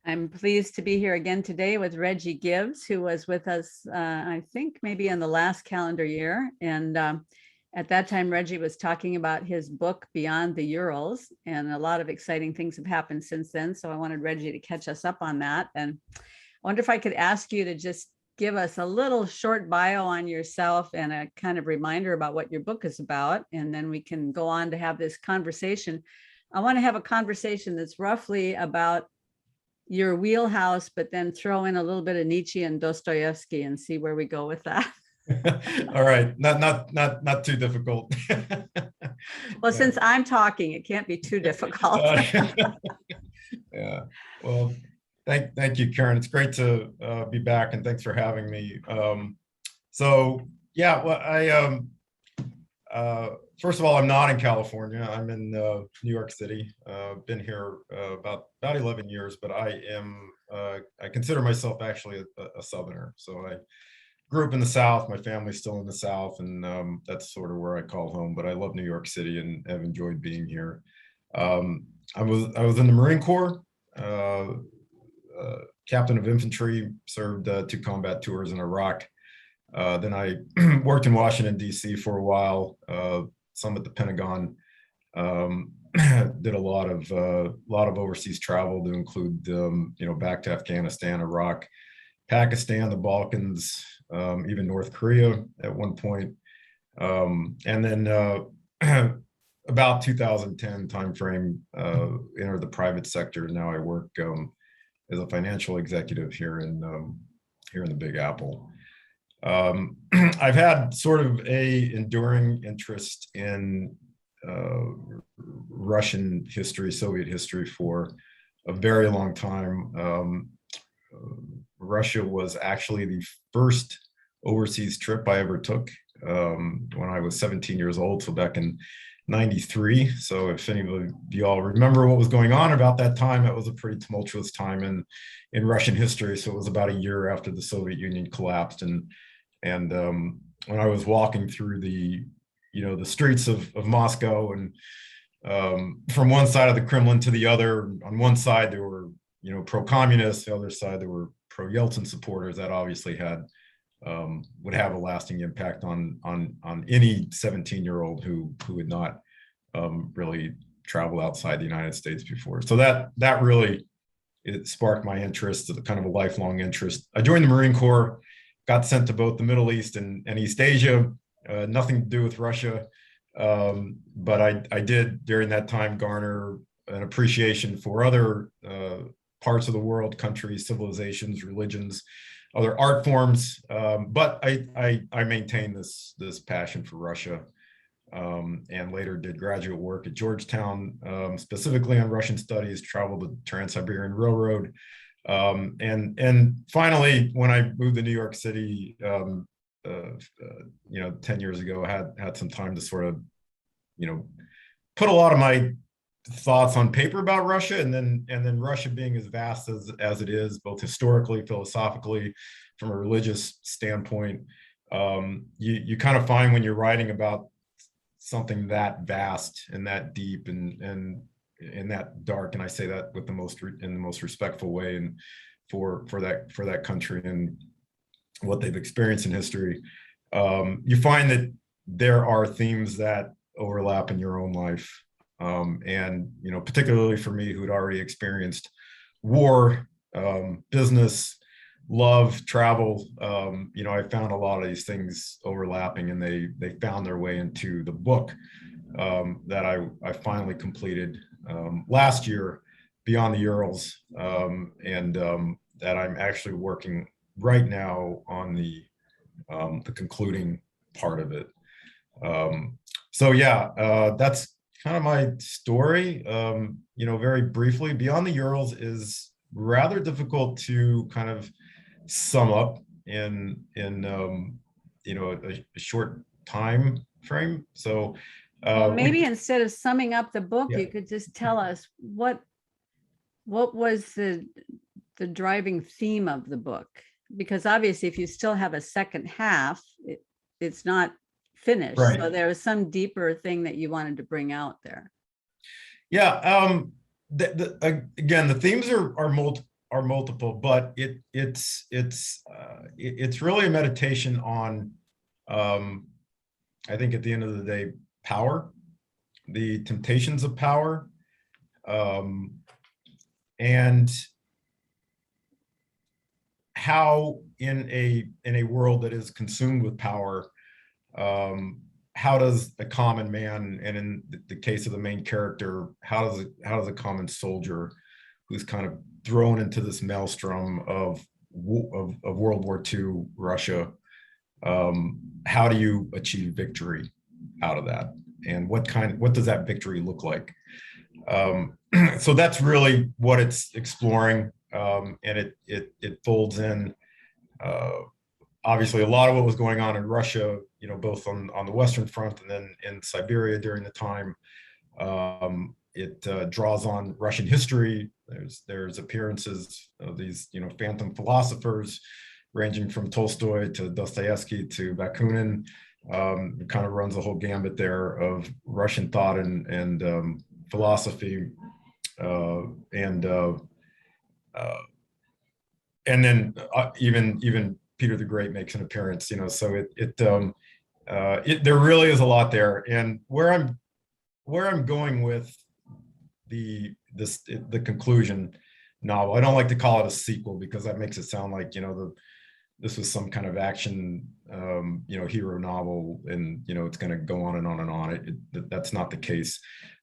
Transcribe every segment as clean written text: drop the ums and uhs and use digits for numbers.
I'm pleased to be here again today with Reggie Gibbs, who was with us, I think maybe in the last calendar year. And at that time, Reggie was talking about his book, Beyond the Urals, and a lot of exciting things have happened since then. So I wanted Reggie to catch us up on that. And I wonder if I could ask you to just give us a little short bio on yourself and a kind of reminder about what your book is about. And then we can go on to have this conversation. I want to have a conversation that's roughly about your wheelhouse, but then throw in a little bit of Nietzsche and Dostoevsky and see where we go with that. All right, not too difficult. Well, since I'm talking, it can't be too difficult. Yeah. Well, thank you, Karen. It's great to be back, and thanks for having me. So yeah, well, first of all, I'm not in California. I'm in New York City. Been here about 11 years, but I consider myself actually a Southerner. So I grew up in the South. My family's still in the South, and that's sort of where I call home. But I love New York City and have enjoyed being here. I was in the Marine Corps, captain of infantry, served 2 combat tours in Iraq. Then I worked in Washington, D.C. for a while, some at the Pentagon. Did a lot of overseas travel to include, back to Afghanistan, Iraq, Pakistan, the Balkans, even North Korea at one point. And then about 2010 timeframe, entered the private sector. Now I work as a financial executive here in the Big Apple. I've had sort of a enduring interest in Russian history, Soviet history for a very long time. Russia was actually the first overseas trip I ever took when I was 17 years old, so back in '93. So if any of y'all remember what was going on about that time, it was a pretty tumultuous time in Russian history. So it was about a year after the Soviet Union collapsed, and when I was walking through the streets of Moscow, and from one side of the Kremlin to the other, on one side there were pro-communist, the other side there were pro-Yeltsin supporters. That obviously would have a lasting impact on any 17-year-old who had not really traveled outside the United States before. So that really, it sparked my interest, kind of a lifelong interest. I joined the Marine Corps, got sent to both the Middle East and East Asia, nothing to do with Russia. But I did during that time garner an appreciation for other parts of the world, countries, civilizations, religions, other art forms. But I maintained this passion for Russia, and later did graduate work at Georgetown, specifically on Russian studies, traveled the Trans-Siberian Railroad. And finally, when I moved to New York City, 10 years ago, had some time to sort of, put a lot of my thoughts on paper about Russia, and then Russia being as vast as it is, both historically, philosophically, from a religious standpoint, you kind of find when you're writing about something that vast and that deep and that dark, and I say that with in the most respectful way, and for that country and what they've experienced in history, you find that there are themes that overlap in your own life, and particularly for me, who'd already experienced war, business, love, travel, I found a lot of these things overlapping, and they found their way into the book that I finally completed last year, Beyond the Urals, and that I'm actually working right now on the concluding part of it. So yeah, that's kind of my story. Very briefly, Beyond the Urals is rather difficult to kind of sum up in a short time frame. So well, maybe instead of summing up the book, yeah, you could just tell us what was the driving theme of the book, because obviously if you still have a second half, it's not finished. right. So there was some deeper thing that you wanted to bring out there. Yeah. Again, the themes are are multiple, but it's really a meditation on, I think at the end of the day, power, the temptations of power, and how in a world that is consumed with power, how does a common man, and in the case of the main character, how does a common soldier who's kind of thrown into this maelstrom of World War II Russia, how do you achieve victory out of that, and what does that victory look like? So that's really what it's exploring, and it folds in obviously a lot of what was going on in Russia, both on the Western Front and then in Siberia during the time. It draws on Russian history. There's appearances of these, phantom philosophers, ranging from Tolstoy to Dostoevsky to Bakunin. It kind of runs a whole gambit there of Russian thought and philosophy, and then even Peter the Great makes an appearance. So there really is a lot there. And where I'm going with the conclusion novel, I don't like to call it a sequel because that makes it sound like this was some kind of action hero novel, and it's going to go on and on and on. That's not the case.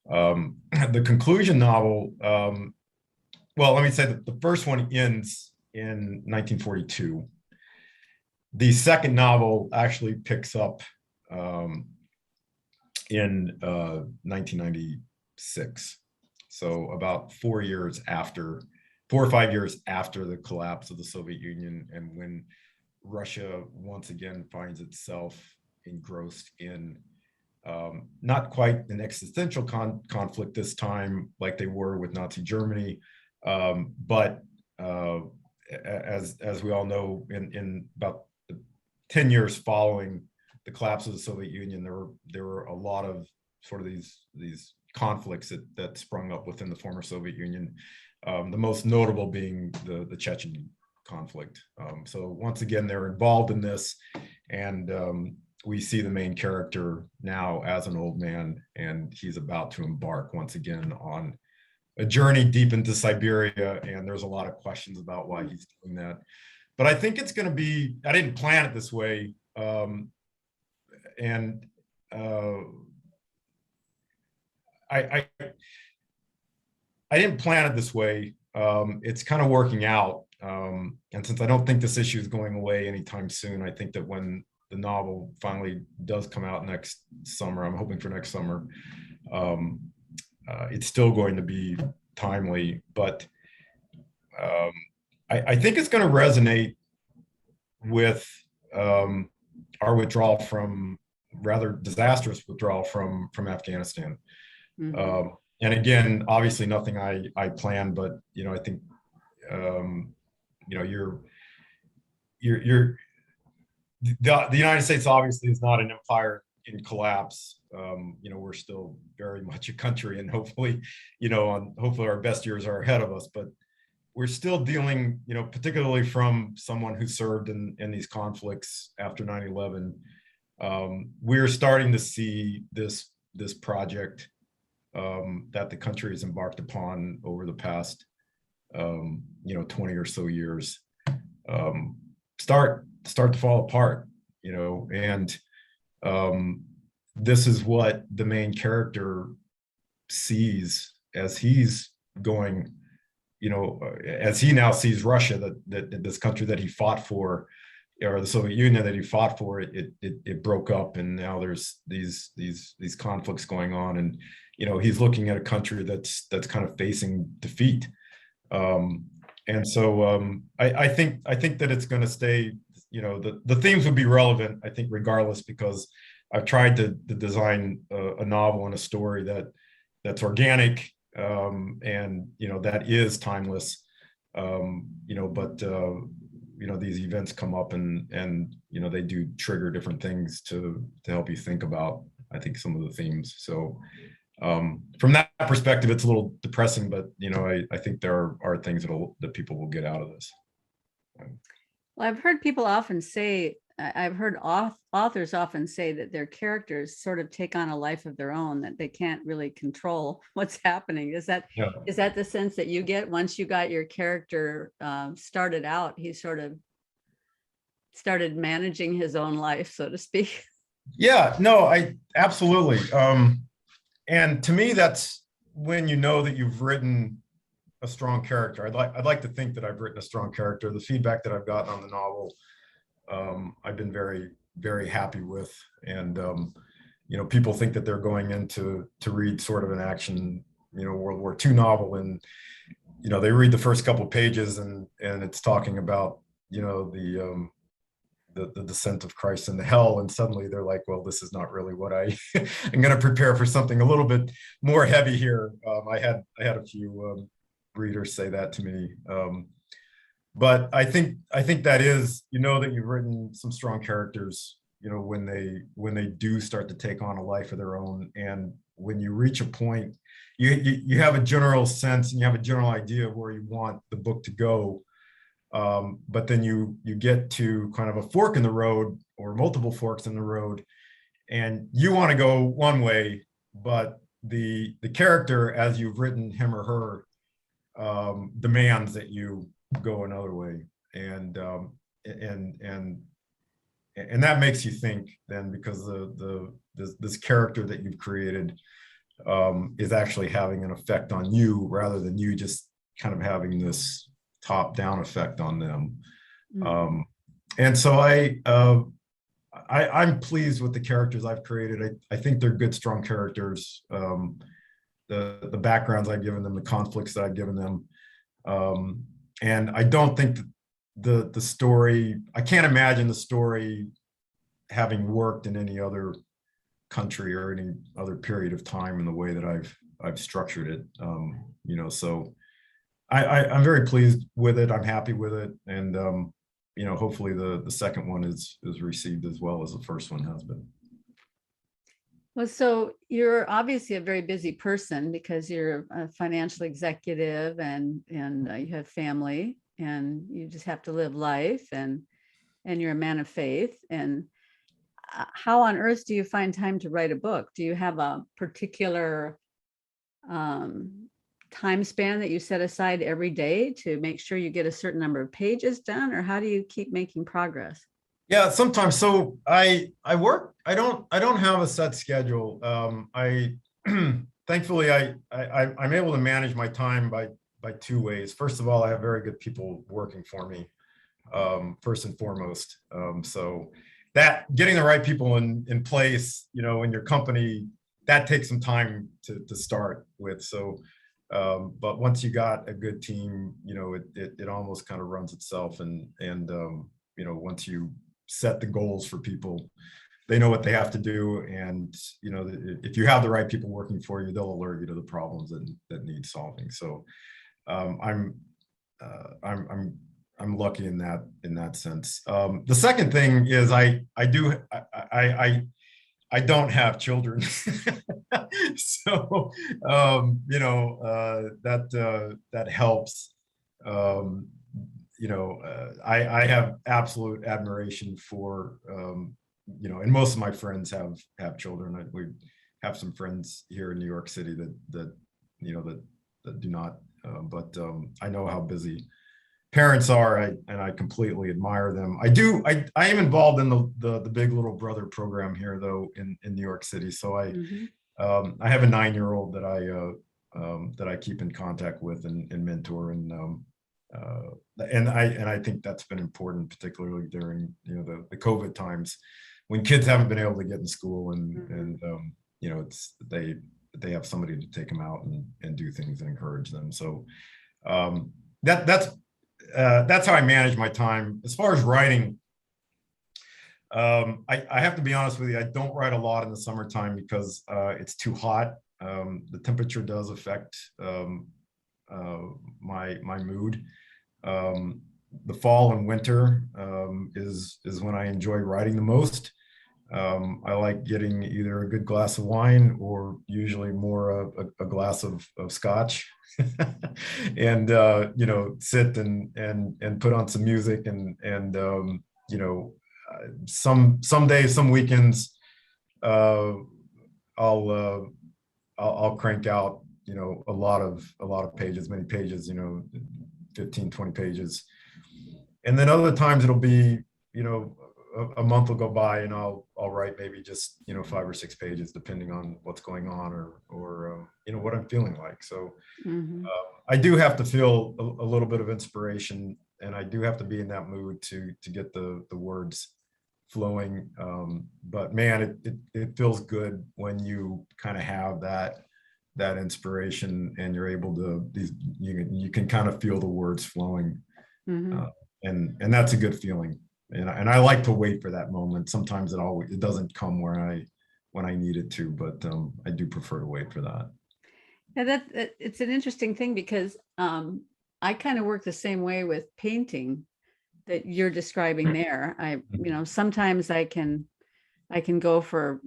The conclusion novel, well, let me say that the first one ends in 1942. The second novel actually picks up in 1996. So about 4 or 5 years after the collapse of the Soviet Union, and when Russia once again finds itself engrossed in not quite an existential conflict this time, like they were with Nazi Germany, but as we all know, in about 10 years following the collapse of the Soviet Union, there were a lot of sort of these conflicts that sprung up within the former Soviet Union. The most notable being the Chechen conflict. So once again, they're involved in this, and we see the main character now as an old man, and he's about to embark once again on a journey deep into Siberia, and there's a lot of questions about why he's doing that. But I think it's going to be, I didn't plan it this way, and I didn't plan it this way. It's kind of working out. And since I don't think this issue is going away anytime soon, I think that when the novel finally does come out next summer, I'm hoping for next summer, it's still going to be timely. But I think it's going to resonate with our withdrawal from, rather disastrous withdrawal from Afghanistan. Mm-hmm. And again, obviously nothing I planned, but I think the United States obviously is not an empire in collapse. We're still very much a country, and hopefully our best years are ahead of us, but we're still dealing, particularly from someone who served in these conflicts after 9/11. We're starting to see this project that the country has embarked upon over the past 20 or so years start to fall apart, and this is what the main character sees as he's going, as he now sees Russia, that this country that he fought for, or the Soviet Union that he fought for, it broke up, and now there's these conflicts going on, and he's looking at a country that's kind of facing defeat. And so I think that it's going to stay, the themes would be relevant, I think, regardless, because I've tried to design a novel and a story that's organic, and that is timeless, but these events come up, and they do trigger different things to help you think about, I think, some of the themes. So from that perspective, it's a little depressing, but I think there are things that people will get out of this. Well, I've heard people often say, I've heard authors often say that their characters sort of take on a life of their own, that they can't really control what's happening. Is that the sense that you get once you got your character started out? He sort of started managing his own life, so to speak. Yeah, no, I absolutely. And to me, that's when you know that you've written a strong character. I'd like to think that I've written a strong character. The feedback that I've gotten on the novel, I've been very, very happy with. And people think that they're going in to read sort of an action, World War II novel, and they read the first couple of pages, and it's talking about the descent of Christ into hell, and suddenly they're like, well, this is not really what I'm going to prepare for something a little bit more heavy here. I had a few readers say that to me, but I think that is, that you've written some strong characters, when they do start to take on a life of their own, and when you reach a point, you have a general sense and you have a general idea of where you want the book to go. But then you get to kind of a fork in the road, or multiple forks in the road, and you want to go one way, but the character, as you've written him or her, demands that you go another way, and that makes you think then, because this character that you've created is actually having an effect on you, rather than you just kind of having this top-down effect on them. And so I'm pleased with the characters I've created. I think they're good, strong characters. The backgrounds I've given them, the conflicts that I've given them, and I don't think that the story, I can't imagine the story having worked in any other country or any other period of time in the way that I've structured it. So I'm very pleased with it. I'm happy with it, and hopefully the second one is received as well as the first one has been. Well, so you're obviously a very busy person, because you're a financial executive, and you have family, and you just have to live life, and you're a man of faith. And how on earth do you find time to write a book? Do you have a particular time span that you set aside every day to make sure you get a certain number of pages done, or how do you keep making progress? Yeah, sometimes. So I work. I don't have a set schedule. I thankfully I'm able to manage my time by two ways. First of all, I have very good people working for me, first and foremost. So that getting the right people in place, in your company, that takes some time to start with. So, but once you got a good team, it almost kind of runs itself. And once you set the goals for people, they know what they have to do. And, if you have the right people working for you, they'll alert you to the problems that need solving. So I'm lucky in that sense. The second thing is I don't have children. So, that helps. I have absolute admiration for, and most of my friends have children. We have some friends here in New York City that do not, but I know how busy parents are, and I completely admire them. I am involved in the Big Little Brother program here, though, in New York City. So I have a 9-year-old that I keep in contact with and mentor, and I think that's been important, particularly during the COVID times, when kids haven't been able to get in school, and it's they have somebody to take them out and do things and encourage them. So that's how I manage my time. As far as writing, I have to be honest with you, I don't write a lot in the summertime because it's too hot. The temperature does affect my mood. The fall and winter is when I enjoy writing the most. I like getting either a good glass of wine or usually more a glass of scotch, and sit and put on some music and some days, some weekends, uh, I'll crank out a lot of pages, many pages, 15, 20 pages, and then other times it'll be a month will go by and I'll write maybe just 5 or 6 pages depending on what's going on or what I'm feeling like. So I do have to feel a little bit of inspiration, and I do have to be in that mood to get the words flowing. But man, it feels good when you kind of have that inspiration and you're able to you can kind of feel the words flowing, and that's a good feeling. And I like to wait for that moment. Sometimes it doesn't come when I need it to, but I do prefer to wait for that. Yeah, it's an interesting thing because I kind of work the same way with painting that you're describing there. Sometimes I can go for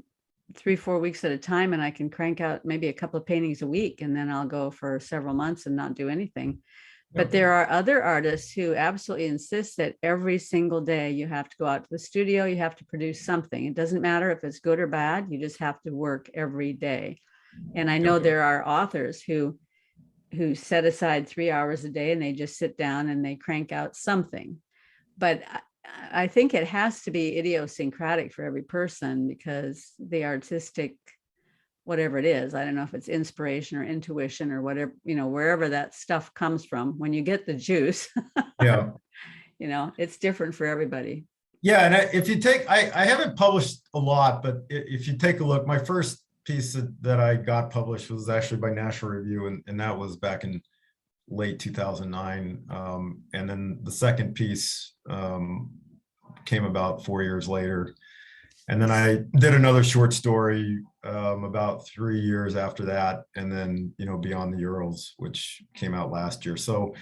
3-4 weeks at a time, and I can crank out maybe a couple of paintings a week, and then I'll go for several months and not do anything. But there are other artists who absolutely insist that every single day you have to go out to the studio, you have to produce something. It doesn't matter if it's good or bad, you just have to work every day. And I know there are authors who set aside 3 hours a day and they just sit down and they crank out something. But I think it has to be idiosyncratic for every person, because the artistic, whatever it is, I don't know if it's inspiration or intuition or whatever, wherever that stuff comes from, when you get the juice, Yeah. It's different for everybody. Yeah. And if you take, I haven't published a lot, but if you take a look, my first piece that I got published was actually by National Review, and that was back in late 2009. And then the second piece came about 4 years later. And then I did another short story about 3 years after that. And then, Beyond the Urals, which came out last year. So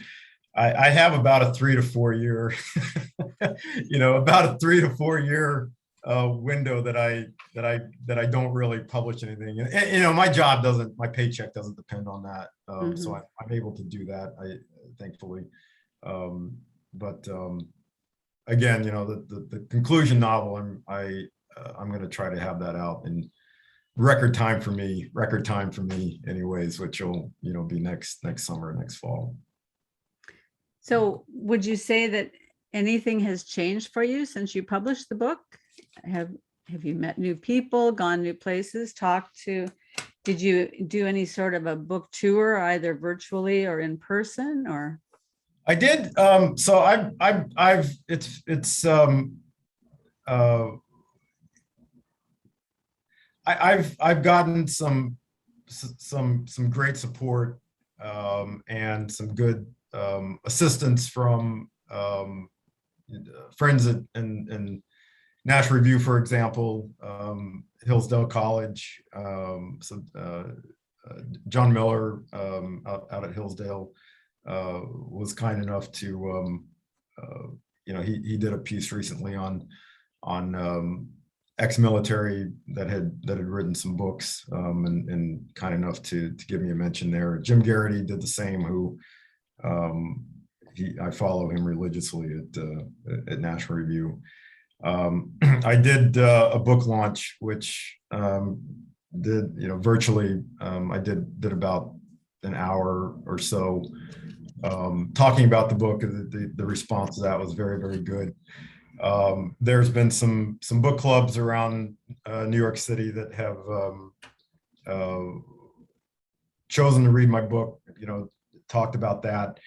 I have about a 3 to 4 year, about a 3 to 4 year window that I don't really publish anything. And, my paycheck doesn't depend on that. So I'm able to do that, thankfully. But again, the conclusion novel, I'm going to try to have that out in record time for me anyways, which will, be next summer, next fall. So would you say that anything has changed for you since you published the book? Have you met new people, gone new places, did you do any sort of a book tour, either virtually or in person, or? I did. So I've gotten some great support and some good assistance from friends in National Review, for example, Hillsdale College. John Miller out at Hillsdale was kind enough to, he did a piece recently on ex-military that had written some books, and kind enough to give me a mention there. Jim Garrity did the same, who I follow him religiously at National Review. I did a book launch, which did virtually. I did about an hour or so talking about the book. The response to that was very, very good. There's been some book clubs around New York City that have chosen to read my book, talked about that.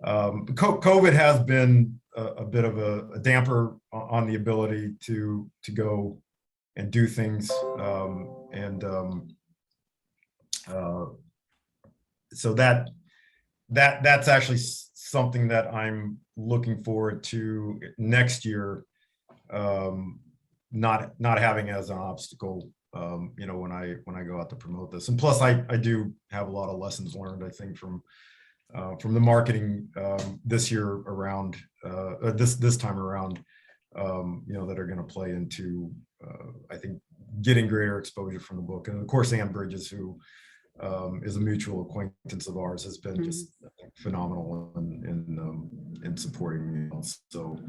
COVID has been a bit of a damper on the ability to go and do things. So that's actually something that I'm looking forward to next year, not having as an obstacle, when I go out to promote this. And plus I do have a lot of lessons learned, I think, from the marketing this year around, this time around, that are going to play into I think getting greater exposure from the book. And of course, Ann Bridges, who is a mutual acquaintance of ours, has been just phenomenal in supporting me. So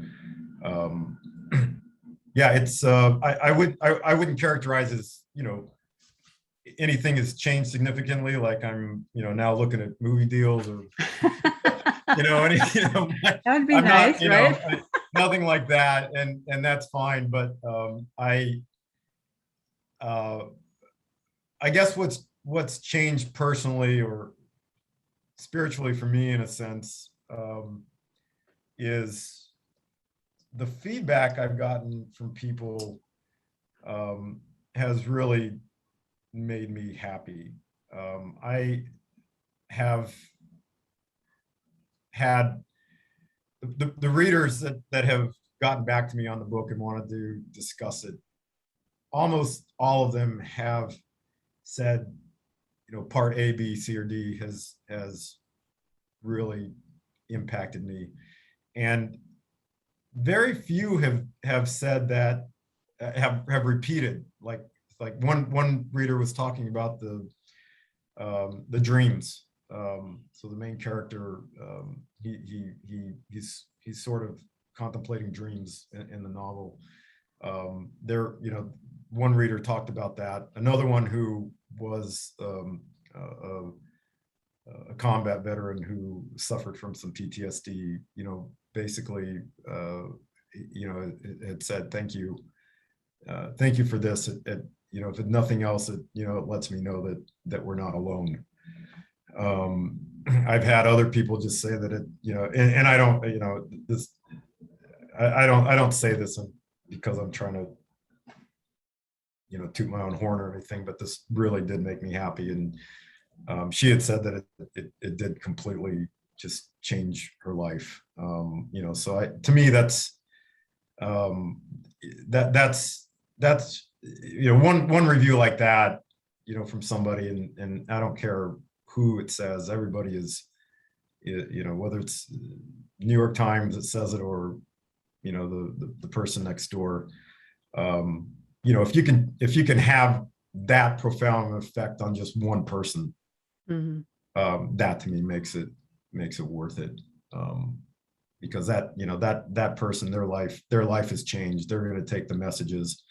yeah, it's I wouldn't characterize as, anything has changed significantly. Like I'm, now looking at movie deals or, That would be I'm nice, not, right? nothing like that. And that's fine. But uh, I guess what's changed personally or spiritually for me in a sense, is the feedback I've gotten from people has really made me happy. I have had the readers that have gotten back to me on the book and wanted to discuss it. Almost all of them have said, part A, B, C, or D has really impacted me, and very few have said that, have repeated. Like one reader was talking about the dreams. So the main character, he's sort of contemplating dreams in the novel. One reader talked about that. Another one who was a combat veteran who suffered from some PTSD, basically, it said, thank you for this. If nothing else, it lets me know that we're not alone. I've had other people just say that and I don't, this, I don't say this because I'm trying to, toot my own horn or anything, but this really did make me happy. And she had said that it did completely just change her life. So to me, that's one review like that, from somebody, and I don't care who it says, everybody is, whether it's New York Times that says it or, the person next door. If you can have that profound effect on just one person, that to me makes it worth it. Because that person, their life has changed. They're going to take the messages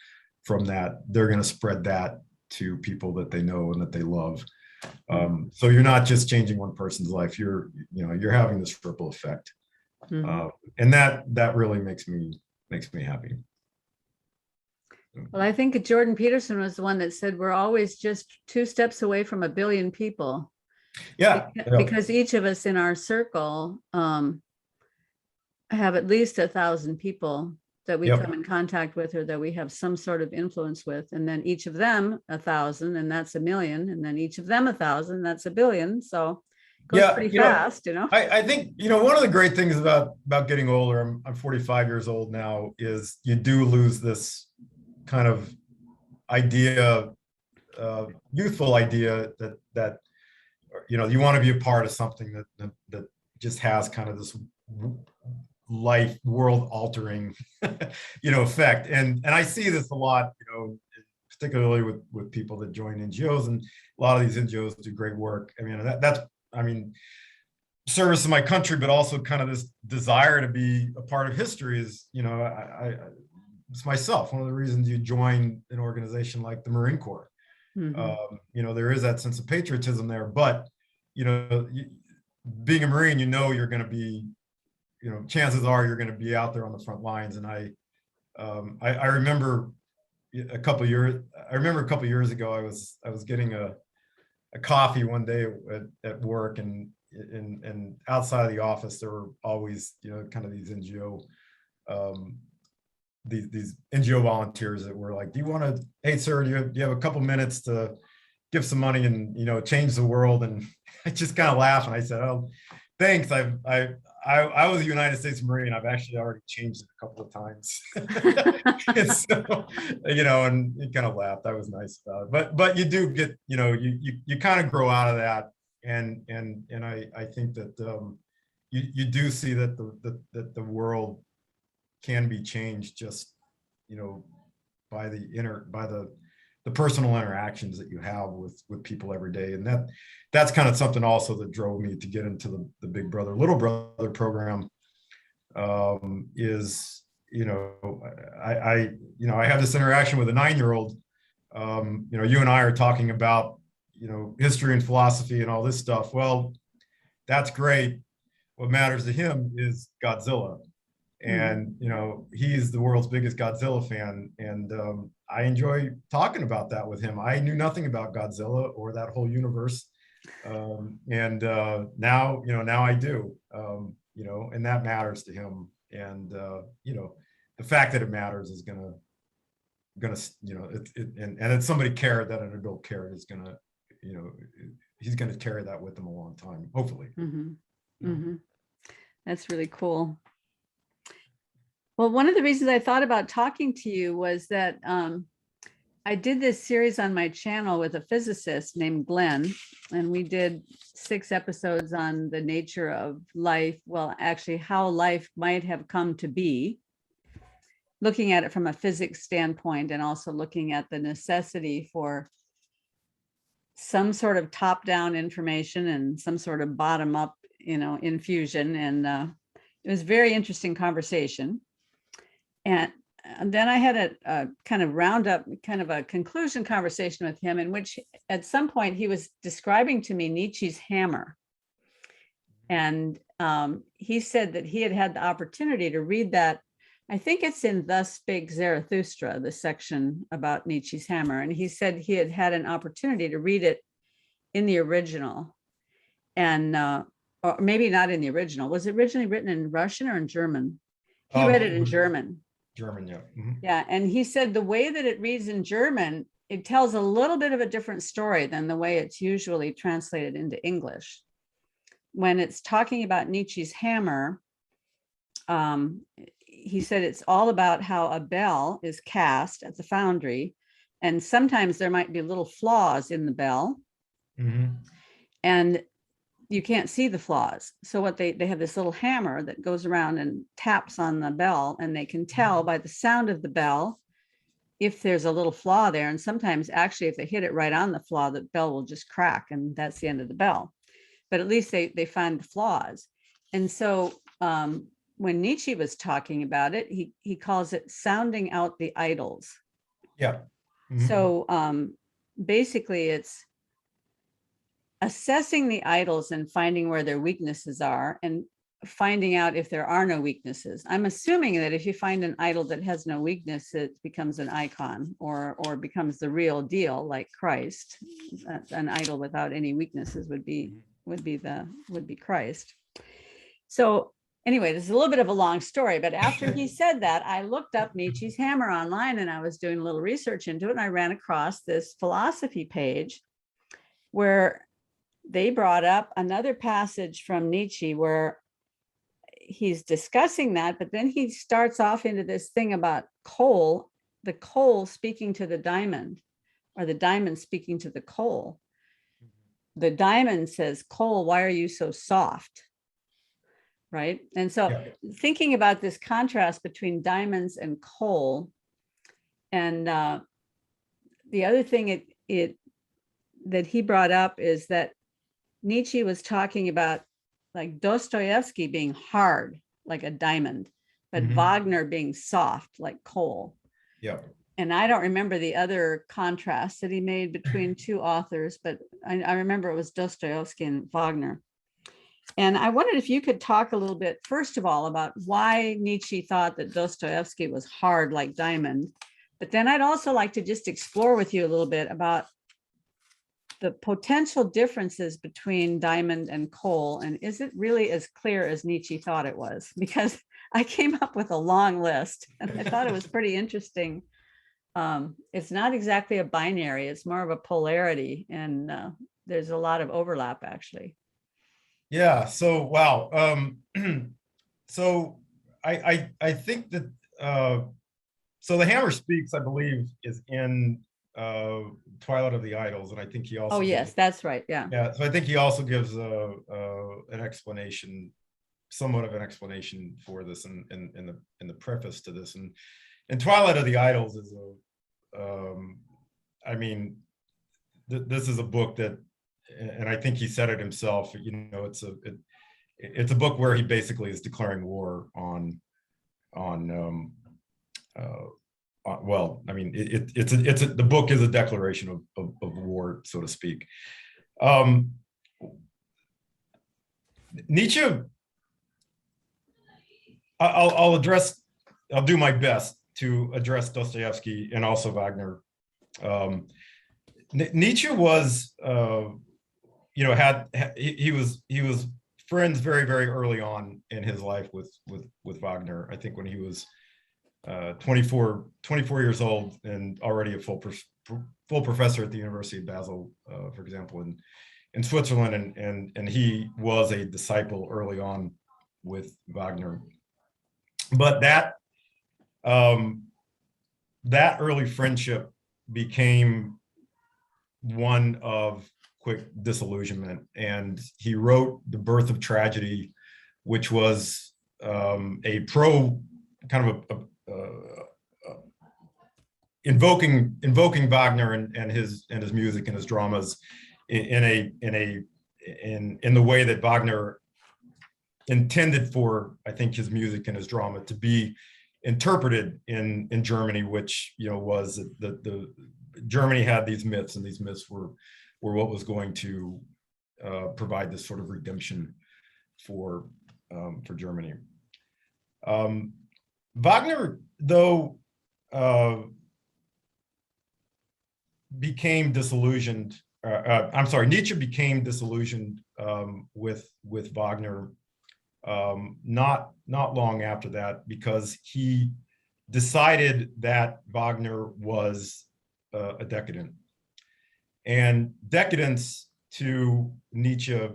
from that. They're going to spread that to people that they know and that they love. So you're not just changing one person's life. You're having this ripple effect. And that really makes me happy. Well, I think Jordan Peterson was the one that said we're always just 2 steps away from 1 billion people. Yeah. Because each of us in our circle have at least 1,000 people that we come in contact with, or that we have some sort of influence with, and then each of them 1,000, and that's 1 million, and then each of them 1,000, that's 1 billion. So it goes pretty fast, I think one of the great things about getting older, I'm 45 years old now, is you do lose this kind of idea, youthful idea that you want to be a part of something that just has kind of this life world altering effect. And I see this a lot, particularly with people that join NGOs, and a lot of these NGOs do great work. I mean, that's service to my country, but also kind of this desire to be a part of history is, it's myself. One of the reasons you join an organization like the Marine Corps. There is that sense of patriotism there, but being a Marine, you're going to be, chances are you're going to be out there on the front lines. And I remember a couple of years ago, I was getting a coffee one day at work, and outside of the office, there were always, kind of these NGO, these NGO volunteers that were like, hey sir, do you have a couple minutes to give some money and, change the world? And I just kind of laughed and I said, oh, thanks. I was a United States Marine. I've actually already changed it a couple of times. And so, and he kind of laughed. That was nice about it. But you do get, you kind of grow out of that. And I think that you do see that the world can be changed just, by the personal interactions that you have with people every day. And that's kind of something also that drove me to get into the Big Brother, Little Brother program. Is, I have this interaction with a 9-year-old. You and I are talking about, history and philosophy and all this stuff. Well, that's great. What matters to him is Godzilla. And, he's the world's biggest Godzilla fan. And I enjoy talking about that with him. I knew nothing about Godzilla or that whole universe. Now, now I do, and that matters to him. And, the fact that it matters is gonna, and it's somebody cared that an adult cared is gonna, he's gonna carry that with him a long time, hopefully. That's really cool. Well, one of the reasons I thought about talking to you was that I did this series on my channel with a physicist named Glenn, and we did 6 episodes on the nature of life. Well, actually, how life might have come to be, looking at it from a physics standpoint, and also looking at the necessity for some sort of top-down information and some sort of bottom-up, infusion. And it was a very interesting conversation. And then I had a kind of roundup, kind of a conclusion conversation with him, in which at some point he was describing to me Nietzsche's Hammer. And he said that he had the opportunity to read that. I think it's in Thus Spake Zarathustra, the section about Nietzsche's Hammer. And he said he had an opportunity to read it in the original. And or maybe not in the original. Was it originally written in Russian or in German? He read it in German. German, yeah. Yeah, and he said the way that it reads in German, it tells a little bit of a different story than the way it's usually translated into English. When it's talking about Nietzsche's Hammer, he said it's all about how a bell is cast at the foundry, and sometimes there might be little flaws in the bell, and you can't see the flaws. So what they have this little hammer that goes around and taps on the bell, and they can tell by the sound of the bell if there's a little flaw there. And sometimes actually, if they hit it right on the flaw, the bell will just crack, and that's the end of the bell. But at least they find the flaws. And so when Nietzsche was talking about it, he calls it sounding out the idols. Yeah. So basically it's assessing the idols and finding where their weaknesses are, and finding out if there are no weaknesses. I'm assuming that if you find an idol that has no weakness, it becomes an icon or becomes the real deal, like Christ. An idol without any weaknesses would be Christ. So anyway, this is a little bit of a long story, but after he said that, I looked up Nietzsche's Hammer online, and I was doing a little research into it, and I ran across this philosophy page where they brought up another passage from Nietzsche where he's discussing that, but then he starts off into this thing about coal, the coal speaking to the diamond, or the diamond speaking to the coal. The diamond says, "Coal, why are you so soft?" Right? And so thinking about this contrast between diamonds and coal, and the other thing that he brought up is that Nietzsche was talking about like Dostoevsky being hard, like a diamond, but Wagner being soft, like coal. Yeah. And I don't remember the other contrast that he made between 2 authors, but I remember it was Dostoevsky and Wagner. And I wondered if you could talk a little bit, first of all, about why Nietzsche thought that Dostoevsky was hard like diamond. But then I'd also like to just explore with you a little bit about the potential differences between diamond and coal. And is it really as clear as Nietzsche thought it was? Because I came up with a long list, and I thought it was pretty interesting. It's not exactly a binary, it's more of a polarity, and there's a lot of overlap actually. Yeah. So, wow. So I think that, so the Hammer Speaks, I believe, is in Twilight of the Idols, and I think he also. Oh yes, that's right. Yeah. Yeah. So I think he also gives an explanation, somewhat of an explanation for this in the preface to this. And Twilight of the Idols I mean, this is a book that, and I think he said it himself, you know, it's a book where he basically is declaring war on well, I mean, the book is a declaration of war, so to speak. Nietzsche, I'll do my best to address Dostoevsky and also Wagner. Nietzsche was, you know, he was friends very, very early on in his life with Wagner. I think when he was 24 years old and already a full professor at the University of Basel, for example, in Switzerland, and he was a disciple early on with Wagner. But that early friendship became one of quick disillusionment, and he wrote The Birth of Tragedy, which was a pro kind of invoking Wagner and his music and his dramas in the way that Wagner intended for, I think, his music and his drama to be interpreted in Germany, which, you know, was the Germany had these myths, and these myths were what was going to provide this sort of redemption for Germany. Wagner, though, became disillusioned. I'm sorry, Nietzsche became disillusioned with Wagner not long after that, because he decided that Wagner was a decadent. And decadence to Nietzsche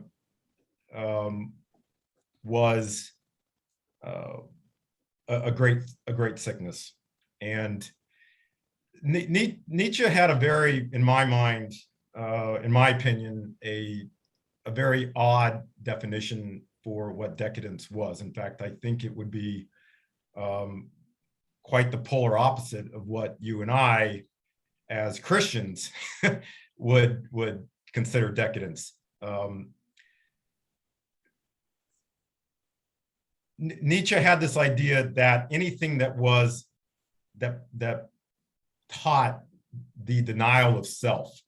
was a great sickness. And Nietzsche had a very, in my mind, in my opinion, a very odd definition for what decadence was. In fact, I think it would be quite the polar opposite of what you and I, as Christians, would consider decadence. Nietzsche had this idea that anything that was that taught the denial of self,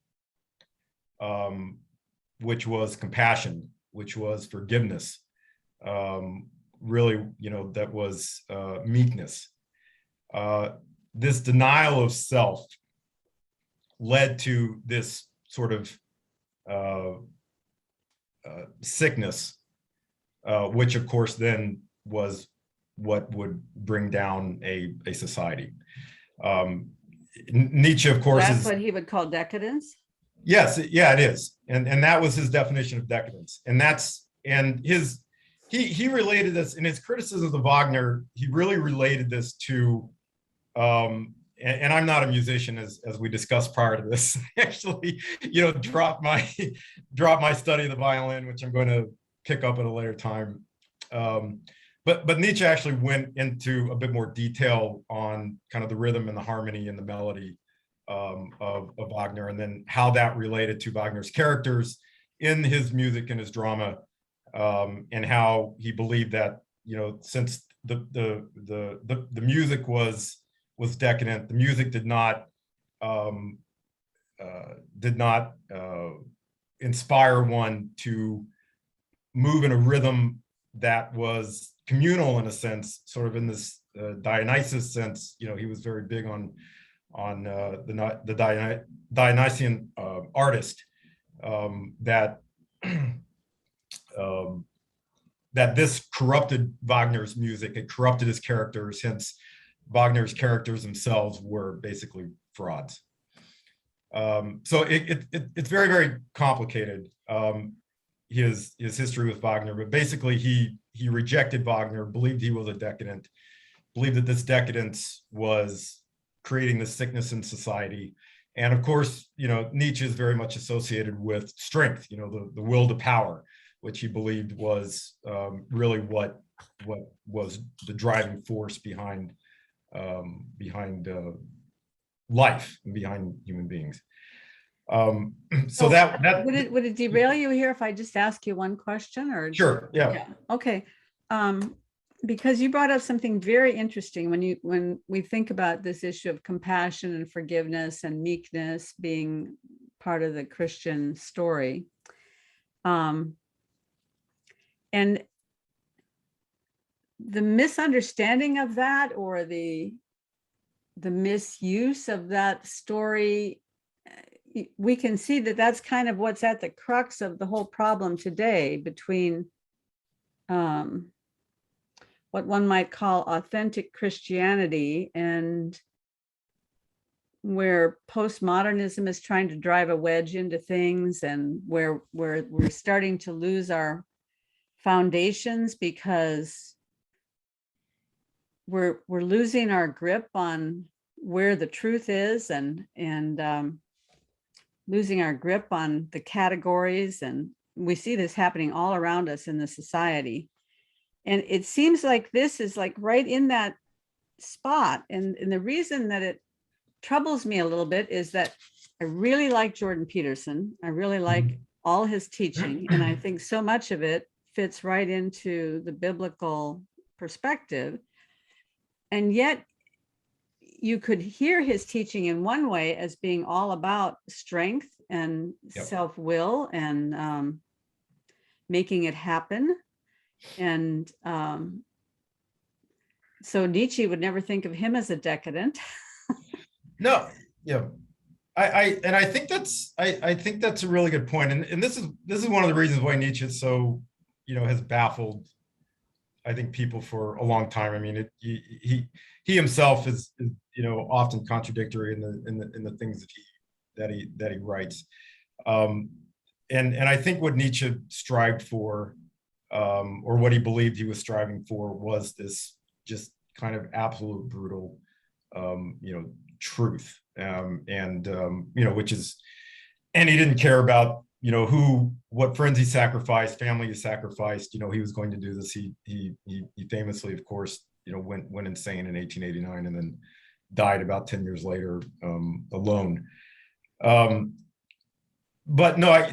which was compassion, which was forgiveness, really, you know, that was meekness. This denial of self led to this sort of sickness, which of course then was what would bring down a society. Nietzsche, of course, that's what he would call decadence. Yes, yeah, it is, and that was his definition of decadence, he related this in his criticisms of Wagner. He really related this to, and I'm not a musician, as we discussed prior to this. Actually, you know, drop my study of the violin, which I'm going to pick up at a later time. But Nietzsche actually went into a bit more detail on kind of the rhythm and the harmony and the melody of Wagner, and then how that related to Wagner's characters in his music and his drama, and how he believed that, you know, since the music was decadent, the music did not inspire one to move in a rhythm that was communal, in a sense, sort of in this Dionysus sense. You know, he was very big on the Dionysian artist, that that this corrupted Wagner's music. It corrupted his characters. Hence, Wagner's characters themselves were basically frauds. So it's very, very complicated, his history with Wagner. But basically, he rejected Wagner, believed he was a decadent, believed that this decadence was creating this sickness in society. And of course, you know, Nietzsche is very much associated with strength, you know, the will to power, which he believed was really what was the driving force behind life, behind human beings. So So that would it derail you here if I just ask you one question, or? sure, yeah. Yeah, okay. Because you brought up something very interesting when we think about this issue of compassion and forgiveness and meekness being part of the Christian story. And the misunderstanding of that, or the misuse of that story, we can see that that's kind of what's at the crux of the whole problem today between what one might call authentic Christianity, and where postmodernism is trying to drive a wedge into things, and where we're starting to lose our foundations because we're losing our grip on where the truth is, and losing our grip on the categories. And we see this happening all around us in the society. And it seems like this is like right in that spot. And the reason that it troubles me a little bit is that I really like Jordan Peterson. I really like all his teaching. And I think so much of it fits right into the biblical perspective. And yet you could hear his teaching in one way as being all about strength and self-will and making it happen. And so Nietzsche would never think of him as a decadent. No, yeah. I think that's a really good point. And this is one of the reasons why Nietzsche is so, has baffled, I think, people for a long time. I mean, he himself is often contradictory in the things that he writes. And I think what Nietzsche strived for, or what he believed he was striving for, was this just kind of absolute brutal, truth, which is, and he didn't care about what friends he sacrificed, family he sacrificed. He was going to do this. He famously, of course, went insane in 1889 and then died about 10 years later, alone. But no,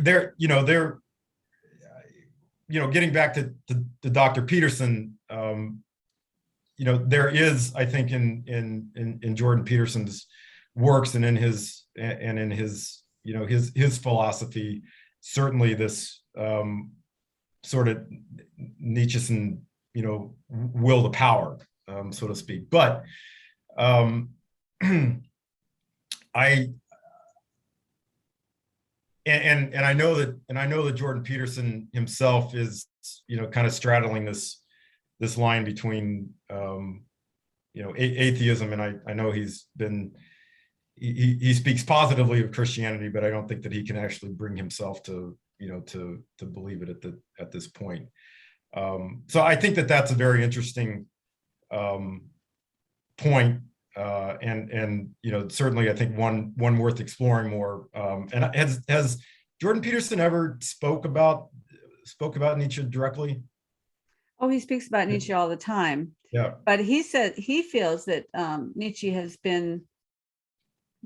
getting back to Dr. Peterson, there is, I think, in Jordan Peterson's works and in his his philosophy, certainly this sort of Nietzschean, will to power, so to speak. But I know that Jordan Peterson himself is, kind of straddling this line between atheism, and I know he speaks positively of Christianity, but I don't think that he can actually bring himself to believe it at this point. So I think that that's a very interesting point, and certainly I think one worth exploring more. And has Jordan Peterson ever spoke about Nietzsche directly? Oh, he speaks about Nietzsche all the time. Yeah. But he said he feels that Nietzsche has been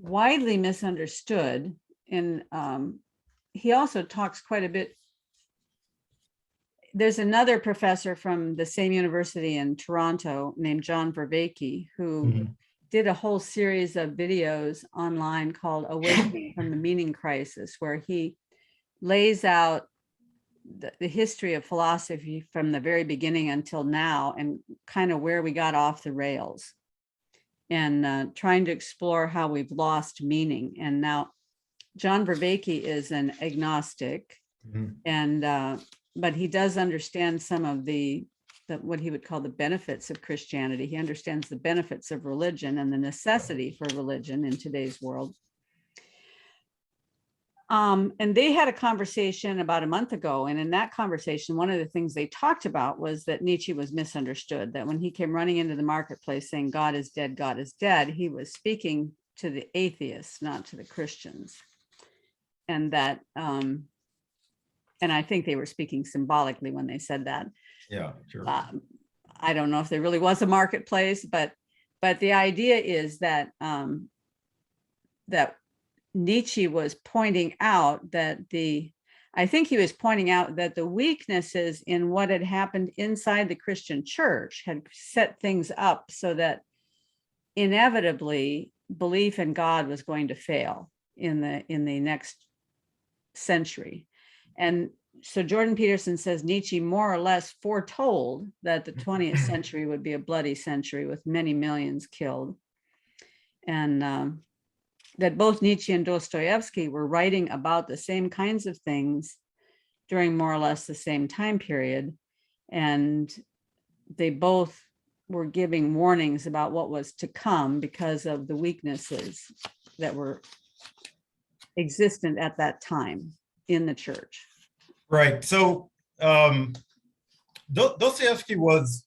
widely misunderstood. And he also talks quite a bit. There's another professor from the same university in Toronto named John Vervaeke, who did a whole series of videos online called Awakening from the Meaning Crisis, where he lays out the history of philosophy from the very beginning until now, and kind of where we got off the rails, and trying to explore how we've lost meaning. And now John Vervaeke is an agnostic, and but he does understand some of the what he would call the benefits of Christianity. He understands the benefits of religion and the necessity for religion in today's world. And they had a conversation about a month ago. And in that conversation, one of the things they talked about was that Nietzsche was misunderstood, that when he came running into the marketplace saying, God is dead, he was speaking to the atheists, not to the Christians. And that, and I think they were speaking symbolically when they said that. Yeah, sure. I don't know if there really was a marketplace, but the idea is that that Nietzsche was pointing out that I think he was pointing out that the weaknesses in what had happened inside the Christian church had set things up so that inevitably belief in God was going to fail in the next century. And so Jordan Peterson says Nietzsche more or less foretold that the 20th century would be a bloody century with many millions killed. And that both Nietzsche and Dostoevsky were writing about the same kinds of things during more or less the same time period. And they both were giving warnings about what was to come because of the weaknesses that were existent at that time in the church. Right. So Dostoevsky was,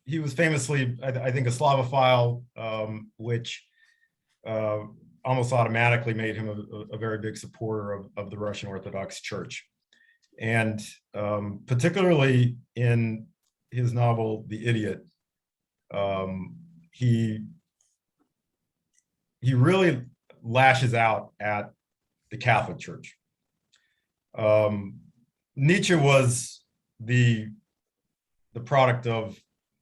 he was famously, I think, a Slavophile, which almost automatically made him a very big supporter of the Russian Orthodox Church. And particularly in his novel, The Idiot, he really lashes out at the Catholic Church. Nietzsche was the product of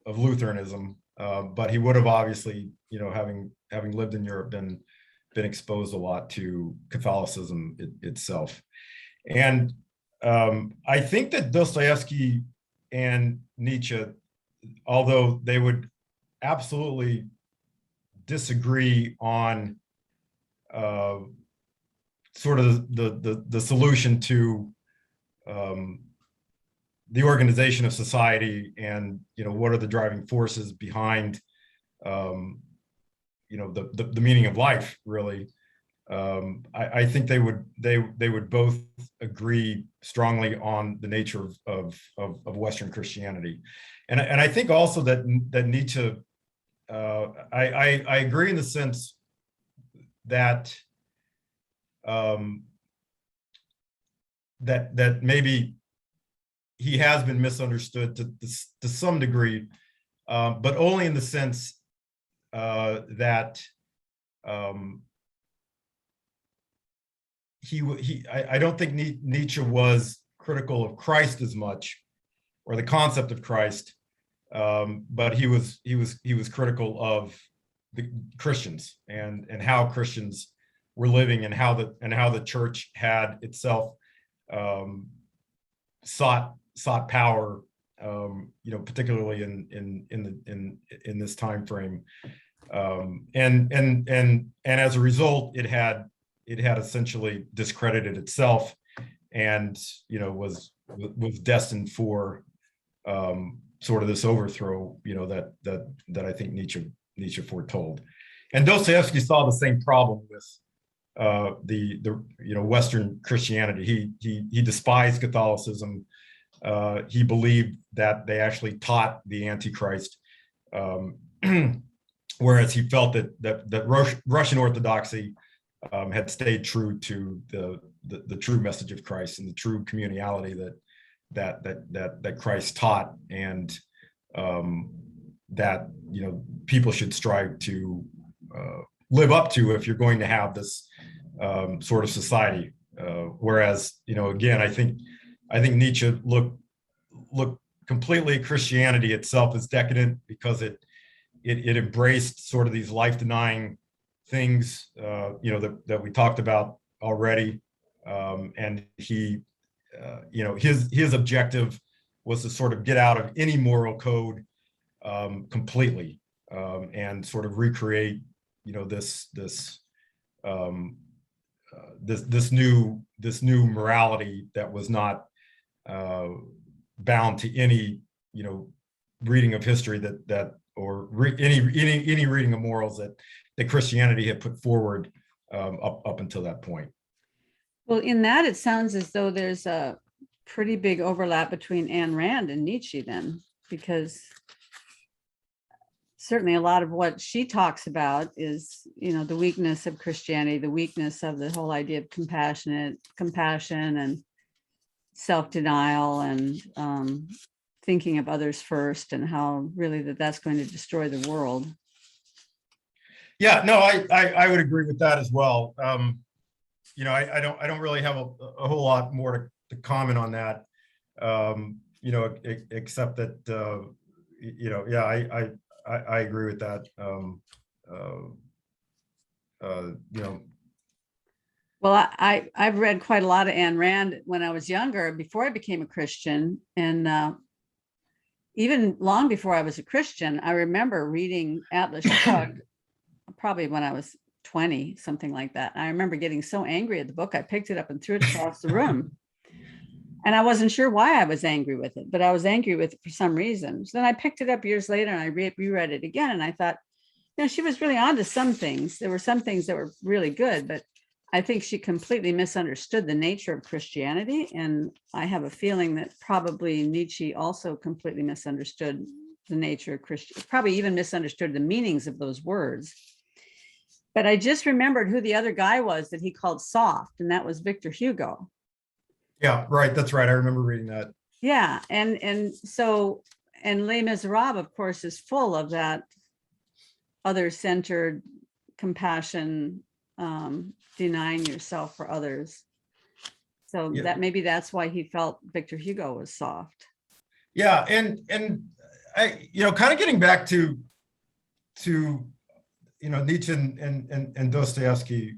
Lutheranism, but he would have obviously, having lived in Europe, been exposed a lot to Catholicism itself. And I think that Dostoevsky and Nietzsche, although they would absolutely disagree on sort of the solution to the organization of society, and what are the driving forces behind the meaning of life, really. I think they would both agree strongly on the nature of Western Christianity, and I think also that Nietzsche, I agree in the sense that that maybe he has been misunderstood to some degree, but only in the sense that I don't think Nietzsche was critical of Christ as much, or the concept of Christ, but he was critical of the Christians and how Christians were living, and how the church had itself sought power, particularly in this time frame, and as a result, it had essentially discredited itself, and was destined for sort of this overthrow, that I think Nietzsche foretold. And Dostoevsky saw the same problem with the Western Christianity. He despised Catholicism. He believed that they actually taught the Antichrist, whereas he felt that Russian Orthodoxy had stayed true to the true message of Christ and the true communality that Christ taught, and that people should strive to live up to if you're going to have this sort of society. Whereas again, I think Nietzsche looked completely at Christianity itself as decadent, because it embraced sort of these life-denying things that we talked about already, and he his objective was to sort of get out of any moral code completely, and sort of recreate this new morality that was not bound to any reading of history any reading of morals that Christianity had put forward up until that point. Well, in that, it sounds as though there's a pretty big overlap between Ayn Rand and Nietzsche then, because certainly a lot of what she talks about is, the weakness of Christianity, the weakness of the whole idea of compassion and self-denial, and thinking of others first, and how really that's going to destroy the world. Yeah, no, I would agree with that as well. I don't really have a whole lot more to comment on that. Except that yeah, I agree with that. Uh, you know, Well, I've read quite a lot of Ayn Rand when I was younger, before I became a Christian, and even long before I was a Christian. I remember reading Atlas Shrugged, probably when I was 20, something like that. I remember getting so angry at the book, I picked it up and threw it across the room. And I wasn't sure why I was angry with it, but I was angry with it for some reason. So then I picked it up years later and I reread it again, and I thought, she was really onto some things. There were some things that were really good, but I think she completely misunderstood the nature of Christianity. And I have a feeling that probably Nietzsche also completely misunderstood the nature of Christianity, probably even misunderstood the meanings of those words. But I just remembered who the other guy was that he called soft, and that was Victor Hugo. yeah, right. That's right. I remember reading that. Yeah, and so, and Les Miserables, of course, is full of that other-centered compassion, denying yourself for others. So Yeah. that maybe that's why he felt Victor Hugo was soft. Yeah, and I, kind of getting back to Nietzsche and Dostoevsky.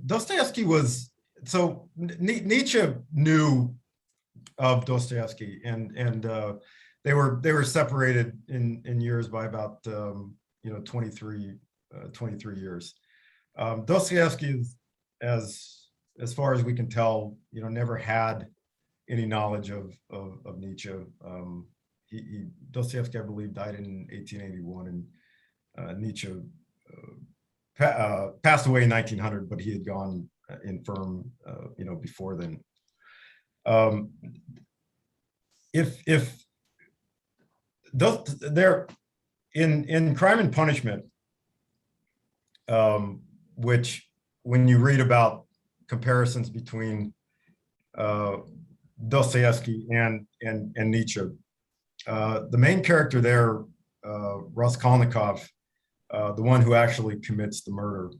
Dostoevsky was, so Nietzsche knew of Dostoevsky, and they were separated in years by about 23 years. Dostoevsky, as far as we can tell, never had any knowledge of Nietzsche. Dostoevsky, I believe, died in 1881, and Nietzsche passed away in 1900, but he had gone infirm, before then. If they're in Crime and Punishment, which, when you read about comparisons between Dostoevsky and Nietzsche, the main character there, Raskolnikov, the one who actually commits the murder,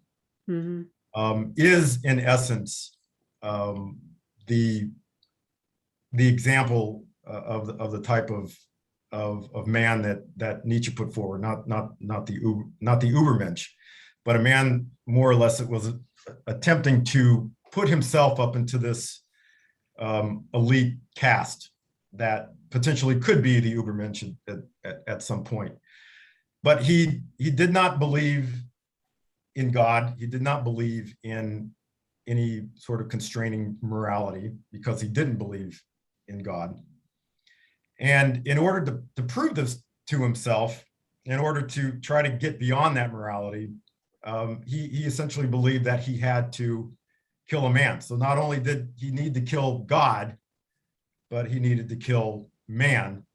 is in essence the example of the type of man that Nietzsche put forward, not the Ubermensch, but a man more or less that was attempting to put himself up into this elite caste that potentially could be the Ubermensch at some point. But he did not believe in God. He did not believe in any sort of constraining morality, because he didn't believe in God. And in order to prove this to himself, in order to try to get beyond that morality, he essentially believed that he had to kill a man. So not only did he need to kill God, but he needed to kill man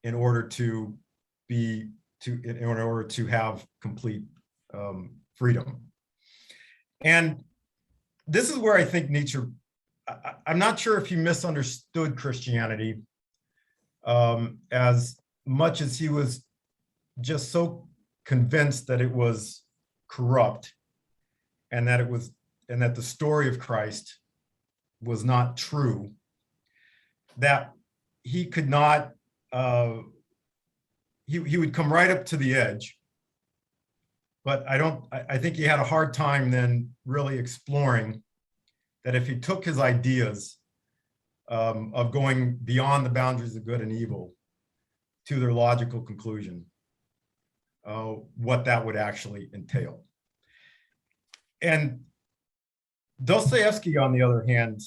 in order to have complete freedom. And this is where I think Nietzsche, I'm not sure if he misunderstood Christianity as much as he was just so convinced that it was corrupt, and that the story of Christ was not true, that he could not, he would come right up to the edge. But I think he had a hard time then really exploring that if he took his ideas of going beyond the boundaries of good and evil to their logical conclusion, what that would actually entail. And Dostoevsky, on the other hand,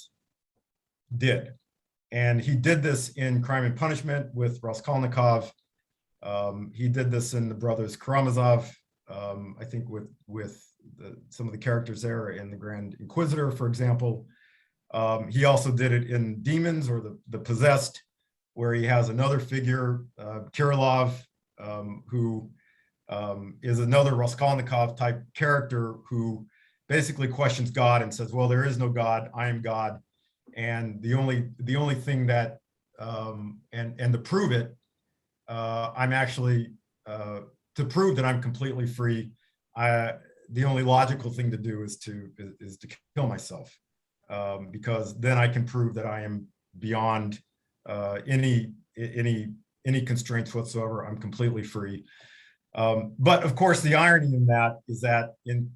did. And he did this in Crime and Punishment with Raskolnikov. He did this in the Brothers Karamazov, I think with some of the characters there in the Grand Inquisitor, for example. He also did it in Demons, or the Possessed, where he has another figure, Kirillov, who is another Raskolnikov type character who basically questions God and says, well, there is no God, I am God. And the only thing that, and to prove it, I'm actually to prove that I'm completely free, the only logical thing to do is to kill myself, because then I can prove that I am beyond any constraints whatsoever. I'm completely free. But of course, the irony in that is that in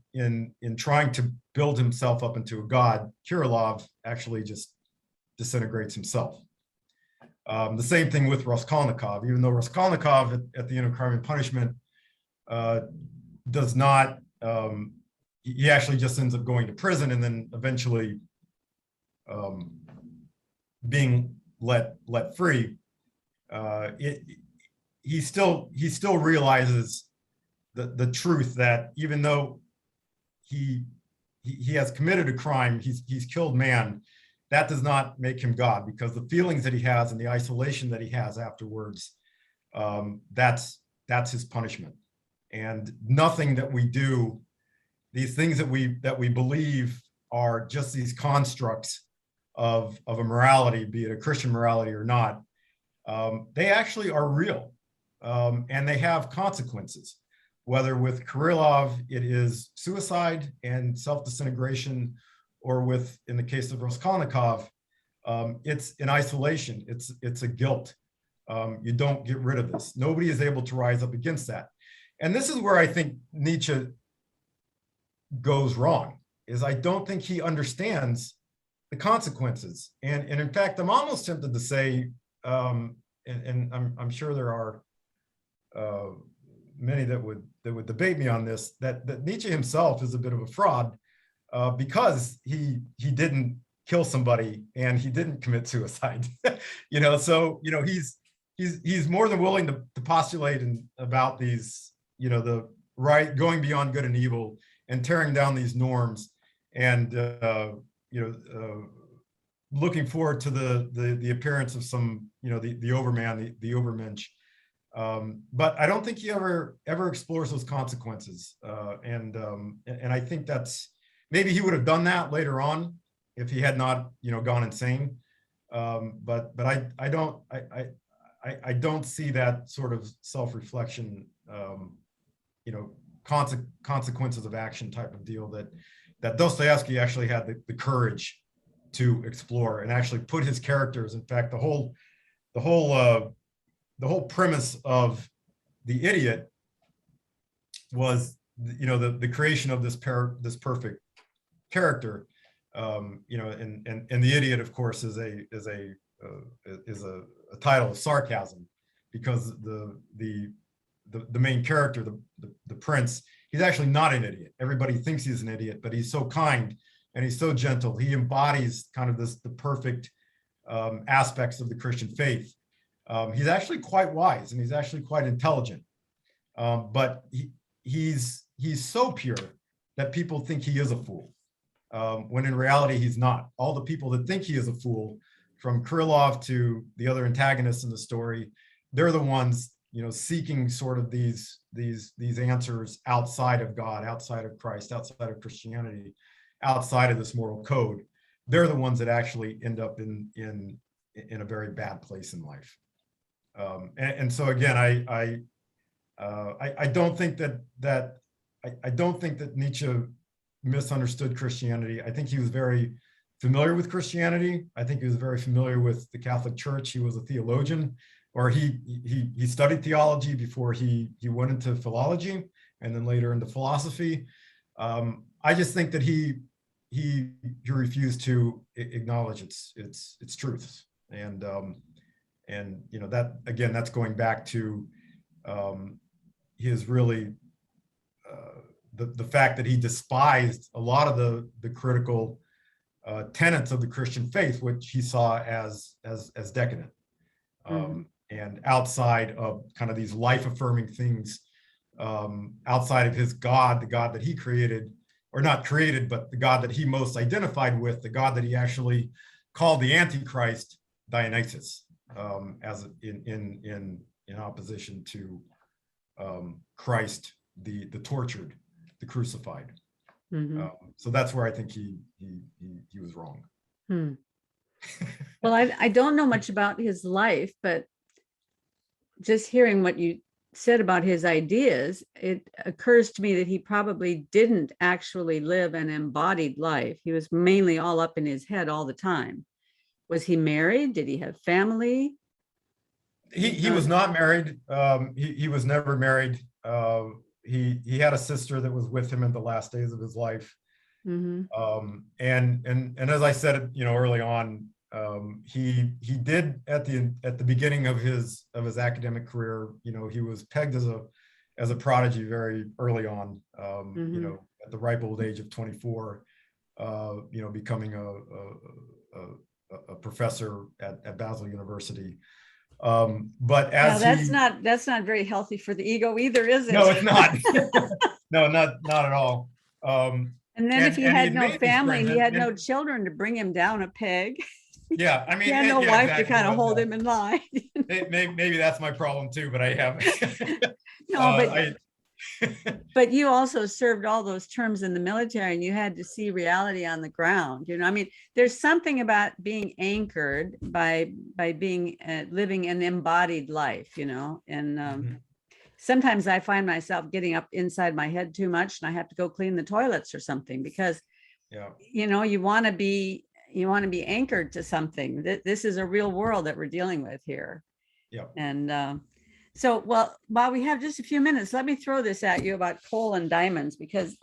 trying to build himself up into a god, Kirillov actually just disintegrates himself. The same thing with Raskolnikov, even though Raskolnikov at the end of Crime and Punishment does not, he actually just ends up going to prison and then eventually being let free. He still realizes the truth that even though he has committed a crime, he's killed man, that does not make him God, because the feelings that he has and the isolation that he has afterwards, that's his punishment. And nothing that we do, these things that we believe are just these constructs of a morality, be it a Christian morality or not, they actually are real, and they have consequences. Whether with Kirillov it is suicide and self-disintegration, or with, in the case of Raskolnikov, it's an isolation, it's a guilt. You don't get rid of this. Nobody is able to rise up against that. And this is where I think Nietzsche goes wrong, is I don't think he understands the consequences. And in fact, I'm almost tempted to say, and I'm sure there are many that would debate me on this, that Nietzsche himself is a bit of a fraud, because he didn't kill somebody and he didn't commit suicide. So he's more than willing to postulate about these, the right, going beyond good and evil and tearing down these norms, and looking forward to the appearance of some, the overman, the overmensch. But I don't think he ever explores those consequences, and I think that's, maybe he would have done that later on if he had not, gone insane. But I don't see that sort of self-reflection, consequences of action type of deal that Dostoevsky actually had the courage to explore and actually put his characters. In fact, the whole premise of The Idiot was, the creation of this perfect character, and the idiot, of course, is a title of sarcasm, because the main character, the prince, he's actually not an idiot. Everybody thinks he's an idiot, but he's so kind and he's so gentle. He embodies kind of the perfect aspects of the Christian faith. He's actually quite wise and he's actually quite intelligent, but he's so pure that people think he is a fool, when in reality he's not. All the people that think he is a fool, from Kirillov to the other antagonists in the story, they're the ones, seeking sort of these answers outside of God, outside of Christ, outside of Christianity, outside of this moral code. They're the ones that actually end up in a very bad place in life. And so again, I don't think that I don't think that Nietzsche misunderstood Christianity. I think he was very familiar with Christianity. I think he was very familiar with the Catholic Church. He was a theologian, or he studied theology before he went into philology and then later into philosophy. I just think that he refused to acknowledge its truths, and that, again, that's going back to his really the fact that he despised a lot of the critical tenets of the Christian faith, which he saw as decadent, and outside of kind of these life-affirming things, outside of his God, the God that he created, or not created, but the God that he most identified with, the God that he actually called the Antichrist, Dionysus, as in opposition to Christ, the tortured, the crucified. So that's where I think he was wrong. Well, I don't know much about his life, but just hearing what you said about his ideas, it occurs to me that he probably didn't actually live an embodied life. He was mainly all up in his head all the time. Was he married? Did he have family? He was not married. He was never married. He had a sister that was with him in the last days of his life. Mhm. And as I said, early on, he did at the beginning of his academic career, he was pegged as a prodigy very early on. Mhm. At the ripe old age of 24, becoming a professor at Basel University. But Yeah, as that's not very healthy for the ego either, is no, it? it's not. No, not at all. And then if he And he had had no made these family, friends, he had no and children to bring him down a peg. yeah, I He mean, had no yeah, wife to exactly. kind of hold Yeah. him in line. Maybe that's my problem too, but I have. No, I, but you also served all those terms in the military, and you had to see reality on the ground. I mean, there's something about being anchored by being living an embodied life, and sometimes I find myself getting up inside my head too much, and I have to go clean the toilets or something, because yeah, you want to be anchored to something. This is a real world that we're dealing with here. yeah. And so, well, while we have just a few minutes, let me throw this at you about coal and diamonds, because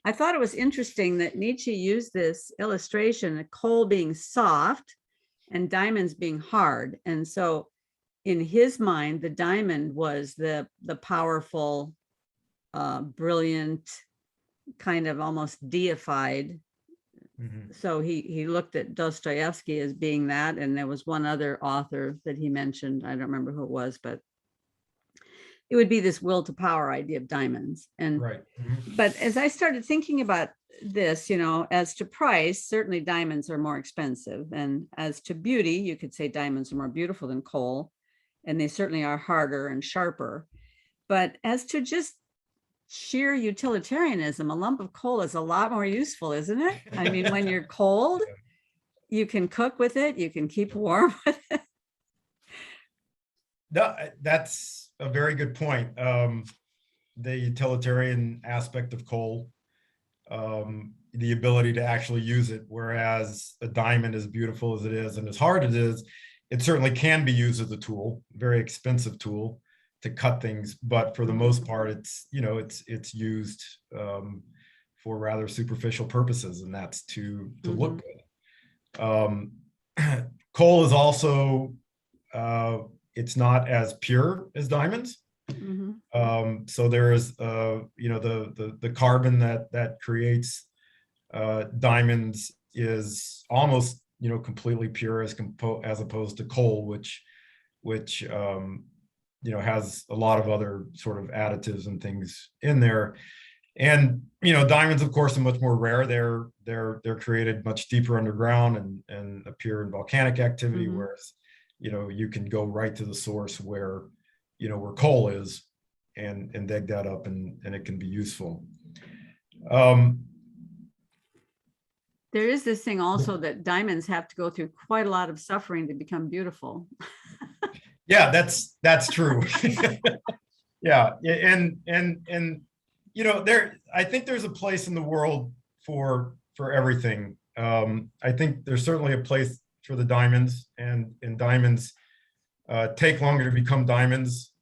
I thought it was interesting that Nietzsche used this illustration of coal being soft and diamonds being hard. And so in his mind, the diamond was the powerful, brilliant, kind of almost deified. Mhm. So he looked at Dostoevsky as being that, and there was one other author that he mentioned. I don't remember who it was, but it would be this will to power idea of diamonds. And Right. Mhm. but as I started thinking about this, as to price, certainly diamonds are more expensive, and as to beauty, you could say diamonds are more beautiful than coal, and they certainly are harder and sharper. But as to just sheer utilitarianism, a lump of coal is a lot more useful, isn't it? I mean, when you're cold, you can cook with it, you can keep warm with it. No, that's a very good point. The utilitarian aspect of coal, the ability to actually use it, whereas a diamond, as beautiful as it is and as hard as it is, it certainly can be used as a tool, very expensive tool to cut things, but for the most part, it's it's used for rather superficial purposes, and that's to look good. Coal is also it's not as pure as diamonds. So there is the carbon that creates diamonds is almost completely pure as opposed to coal, which has a lot of other sort of additives and things in there. And diamonds, of course, are much more rare. They're created much deeper underground and appear in volcanic activity, whereas you can go right to the source where coal is and dig that up, and it can be useful. There is this thing also that diamonds have to go through quite a lot of suffering to become beautiful. Yeah, that's true. Yeah, and I think there's a place in the world for everything. I think there's certainly a place for the diamonds, and diamonds take longer to become diamonds.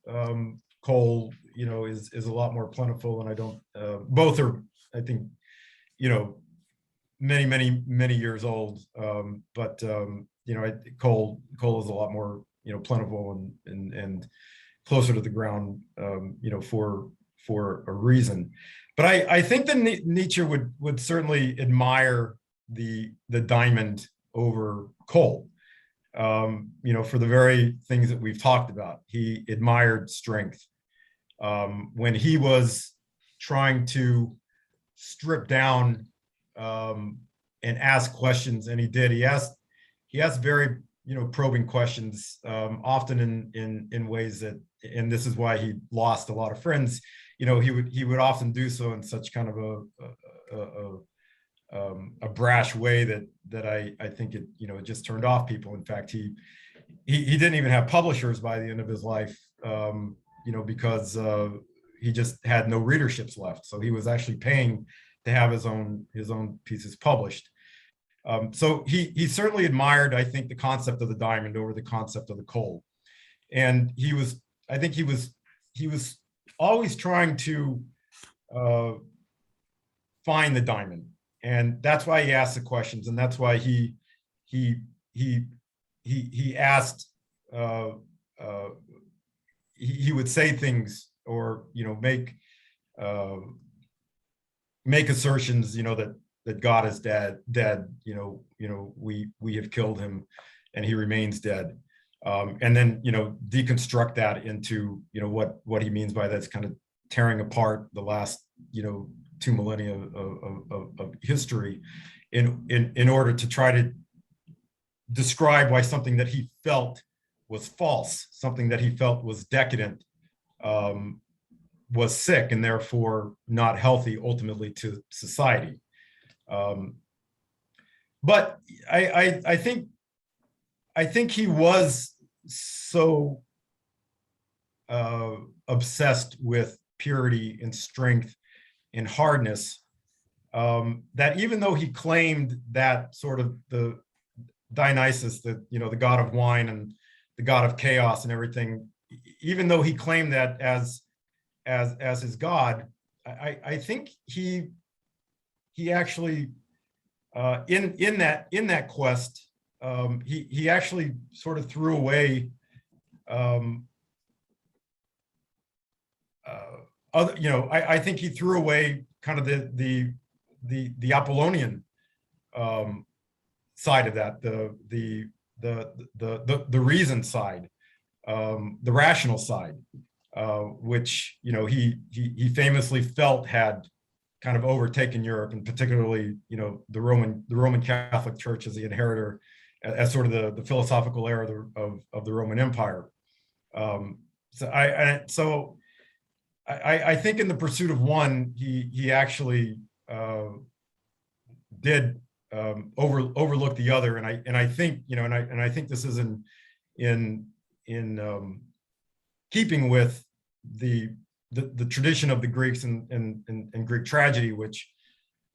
Coal, is a lot more plentiful, and I don't. Both are, I think, many years old. But coal is a lot more plentiful and closer to the ground. For a reason. But I think that Nietzsche would certainly admire the diamond over coal. For the very things that we've talked about. He admired strength. When he was trying to strip down and ask questions, and he did. He asked very probing questions, often in ways that, and this is why he lost a lot of friends. He would often do so in such kind of a brash way that I think it just turned off people. In fact, he didn't even have publishers by the end of his life. because he just had no readerships left. So he was actually paying to have his own pieces published. So he certainly admired, I think, the concept of the diamond over the concept of the coal. And I think he was always trying to find the diamond. And that's why he asked the questions. And that's why he asked, he would say things, or, make assertions, that God is dead, we have killed him and he remains dead. And then, deconstruct that into, what he means by that's kind of tearing apart the last, 2 millennia of history in order to try to describe why something that he felt was false, something that he felt was decadent, was sick and therefore not healthy ultimately to society. But I think he was so obsessed with purity and strength and hardness that even though he claimed that sort of the Dionysus, the god of wine and the god of chaos and everything, even though he claimed that as his god, I think he actually in that quest, he actually sort of threw away I think he threw away kind of the Apollonian side of that, the reason side, the rational side, which he famously felt had kind of overtaken Europe, and particularly the Roman Catholic Church as the inheritor, as sort of the philosophical era of the Roman Empire. So I think in the pursuit of one, he actually did overlook the other, and I think I think this is in keeping with the tradition of the Greeks and Greek tragedy, which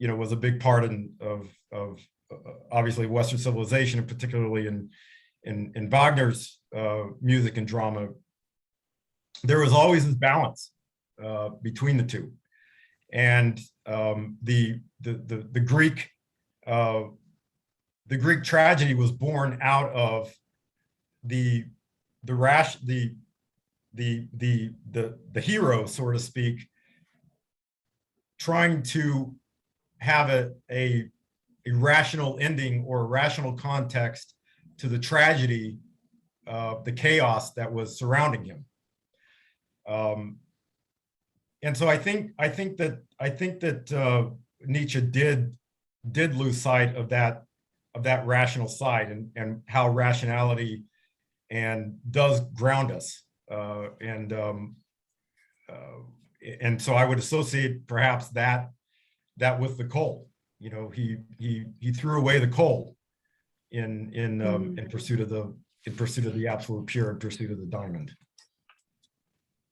was a big part of obviously Western civilization, and particularly in Wagner's music and drama. There was always this balance between the two, and the Greek tragedy was born out of the hero, so to speak, trying to have a rational ending or a rational context to the tragedy, the chaos that was surrounding him. And so I think that Nietzsche did lose sight of that rational side, and how rationality does ground us, and so I would associate perhaps that with the coal. He threw away the coal in pursuit of the absolute pure, in pursuit of the diamond.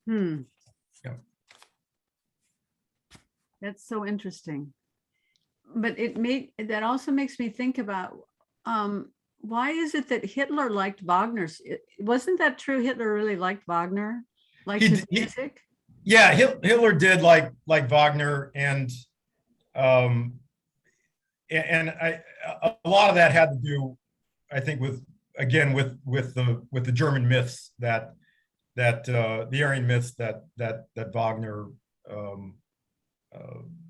Yeah. That's so interesting. But that also makes me think about why is it that Hitler liked Wagner? Wasn't that true? Hitler really liked Wagner, liked his music. Yeah, Hitler did like Wagner, and a lot of that had to do, I think, with the German myths that the Aryan myths that Wagner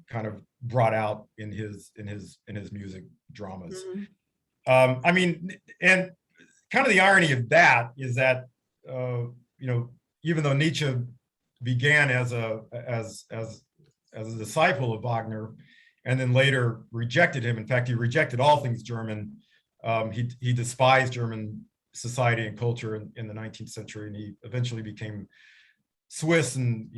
kind of brought out in his music dramas. Mm-hmm. I mean, and kind of the irony of that is that even though Nietzsche began as a disciple of Wagner, and then later rejected him. In fact, he rejected all things German. He despised German society and culture in the 19th century, and he eventually became Swiss, and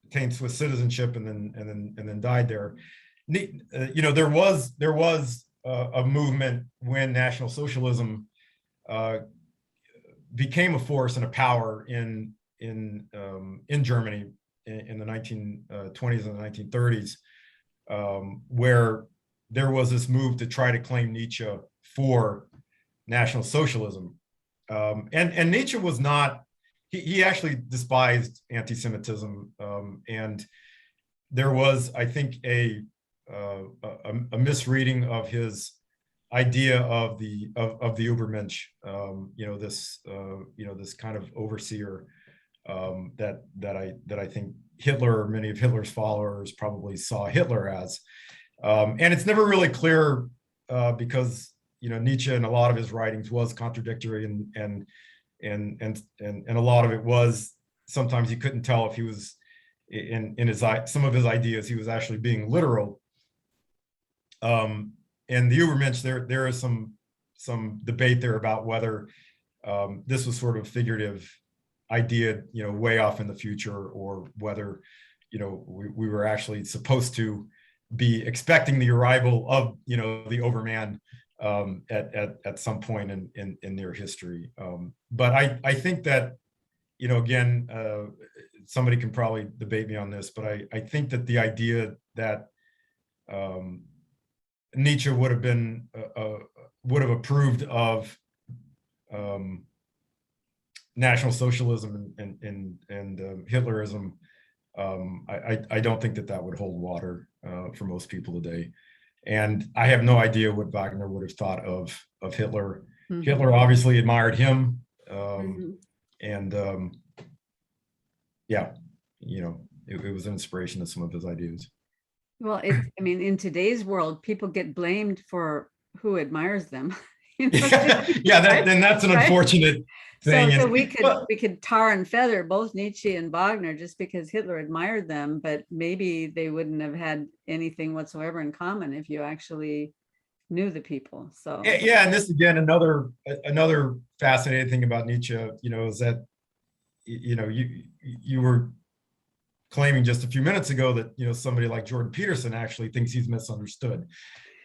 attained Swiss citizenship, and then died there. There was a movement when National Socialism became a force and a power in in Germany in the 1920s and the 1930s, where there was this move to try to claim Nietzsche for National Socialism. And Nietzsche was not, he actually despised anti-Semitism, and there was, I think, a misreading of his idea of the Übermensch, this kind of overseer that I think Hitler, many of Hitler's followers probably saw Hitler as, and it's never really clear because Nietzsche in a lot of his writings was contradictory, and a lot of it was, sometimes you couldn't tell if he was in his some of his ideas he was actually being literal. And the Übermensch, there is some debate there about whether this was sort of figurative idea, way off in the future, or whether we were actually supposed to be expecting the arrival of the Overman at some point in their history. But I think that again, somebody can probably debate me on this, but I think that the idea that Nietzsche would have approved of National Socialism and Hitlerism. I don't think that would hold water for most people today. And I have no idea what Wagner would have thought of Hitler. Mm-hmm. Hitler obviously admired him. And it was an inspiration to some of his ideas. Well, in today's world, people get blamed for who admires them. Then that's an unfortunate thing. So we could tar and feather both Nietzsche and Wagner just because Hitler admired them, but maybe they wouldn't have had anything whatsoever in common if you actually knew the people. So and this again, another fascinating thing about Nietzsche, is that you were claiming just a few minutes ago that somebody like Jordan Peterson actually thinks he's misunderstood,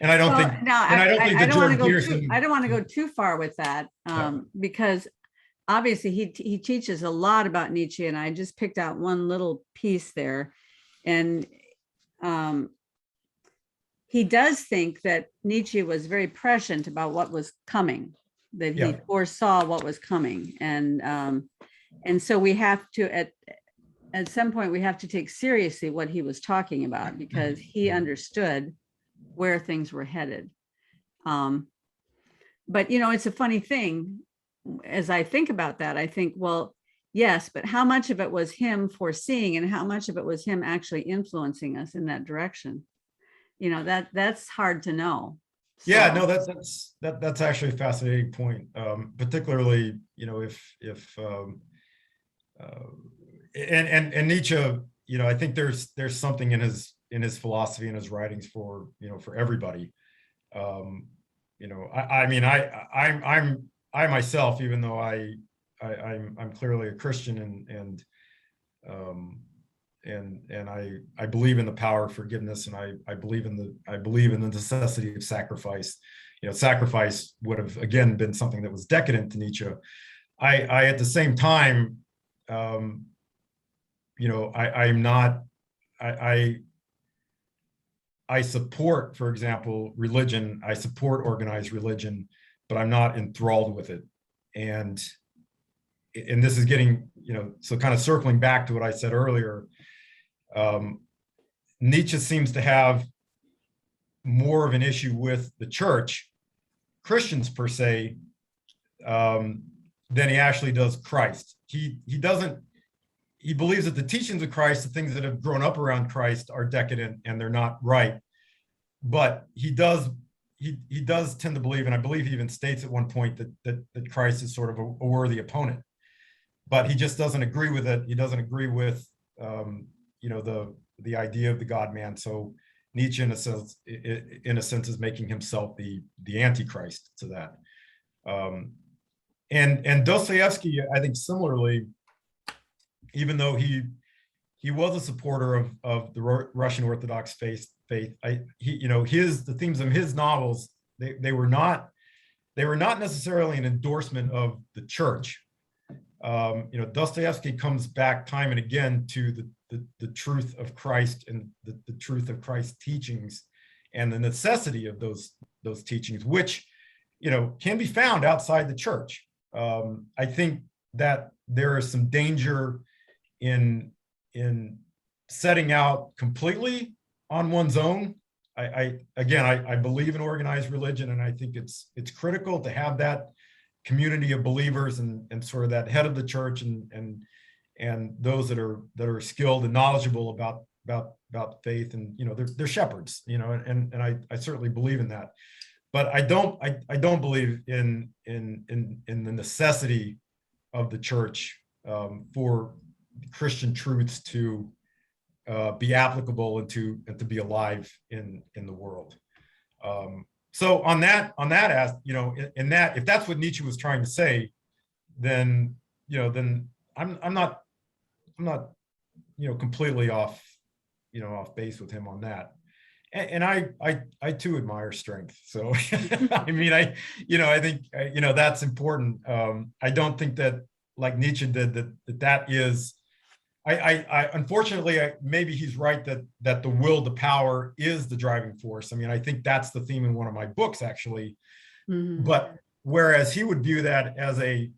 and I don't think. I don't want to go too far with that, because obviously he teaches a lot about Nietzsche, and I just picked out one little piece there, and he does think that Nietzsche was very prescient about what was coming, that he foresaw what was coming, and so we have to at some point we have to take seriously what he was talking about, because he understood where things were headed. But it's a funny thing. As I think about that, I think, well, yes, but how much of it was him foreseeing, and how much of it was him actually influencing us in that direction? That's hard to know. So. Yeah, no, that's actually a fascinating point. Particularly, if and Nietzsche, I think there's something in his philosophy and his writings for everybody. I myself, even though I'm clearly a Christian, and I believe in the power of forgiveness, and I believe in the necessity of sacrifice. Sacrifice would have again been something that was decadent to Nietzsche. I at the same time, I support, for example, religion. I support organized religion, but I'm not enthralled with it. And this is getting, so kind of circling back to what I said earlier, Nietzsche seems to have more of an issue with the church, Christians per se, than he actually does Christ. He believes that the teachings of Christ, the things that have grown up around Christ, are decadent and they're not right. But he does tend to believe, and I believe he even states at one point that Christ is sort of a worthy opponent. But he just doesn't agree with it. He doesn't agree with the idea of the God-man. So Nietzsche, in a sense, is making himself the Antichrist to that. And Dostoevsky, I think, similarly, even though he was a supporter of the Russian Orthodox faith, the themes of his novels, they were not necessarily an endorsement of the church. Dostoevsky comes back time and again to the truth of Christ and the truth of Christ's teachings and the necessity of those teachings, which, can be found outside the church. I think that there is some danger in setting out completely on one's own. I believe in organized religion, and I think it's critical to have that community of believers and sort of that head of the church and those that are skilled and knowledgeable about faith, and they're shepherds, and I certainly believe in that. But I don't believe in the necessity of the church for Christian truths to be applicable and to be alive in the world. So on that, in that, if that's what Nietzsche was trying to say, then I'm not completely off base with him on that. And I too admire strength. So I mean, I think that's important. I don't think that, like Nietzsche did, that is. I unfortunately, maybe he's right that the will to power is the driving force. I mean, I think that's the theme in one of my books, actually. Mm-hmm. But whereas he would view that as a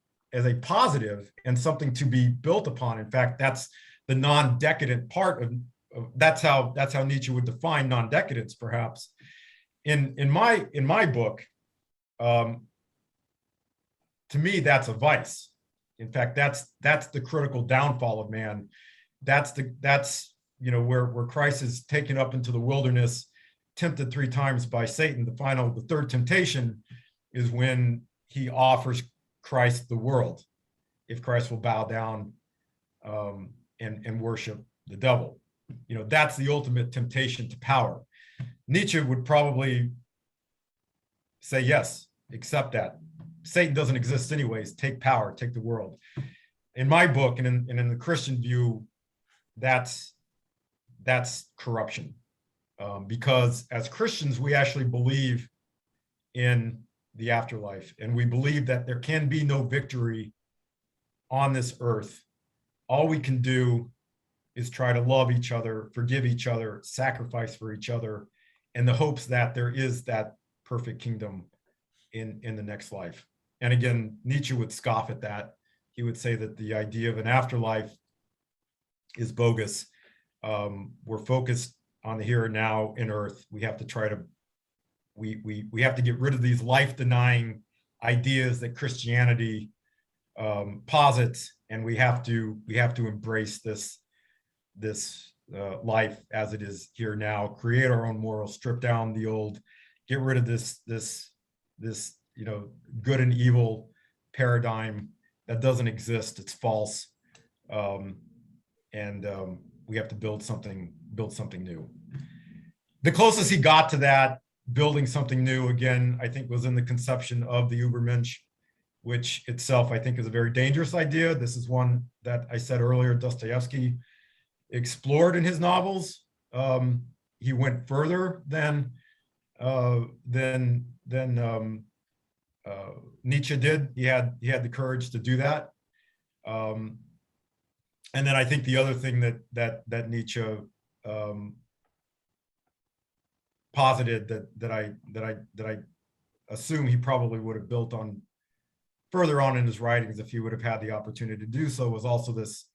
positive and something to be built upon. In fact, that's the non-decadent part of that's how Nietzsche would define non-decadence, perhaps. In my book, to me, that's a vice. In fact, that's the critical downfall of man. That's where Christ is taken up into the wilderness, tempted 3 times by Satan. The third temptation is when he offers Christ the world, if Christ will bow down and worship the devil. That's the ultimate temptation to power. Nietzsche would probably say, yes, accept that. Satan doesn't exist anyways. Take power, take the world. In my book, and in the Christian view, that's corruption. Because as Christians, we actually believe in the afterlife, and we believe that there can be no victory on this earth. All we can do is try to love each other, forgive each other, sacrifice for each other, in the hopes that there is that perfect kingdom in the next life. And again, Nietzsche would scoff at that. He would say that the idea of an afterlife is bogus. We're focused on the here and now in earth. We have to we have to get rid of these life-denying ideas that Christianity posits, and we have to embrace this life as it is here now, create our own morals, strip down the old, get rid of this good and evil paradigm that doesn't exist. It's false. And we have to build something new. The closest he got to that, building something new, again, I think was in the conception of the Übermensch, which itself I think is a very dangerous idea. This is one that I said earlier, Dostoevsky explored in his novels. He went further than Nietzsche did. He had the courage to do that. And then I think the other thing that Nietzsche posited that I assume he probably would have built on further on in his writings if he would have had the opportunity to do so, was also this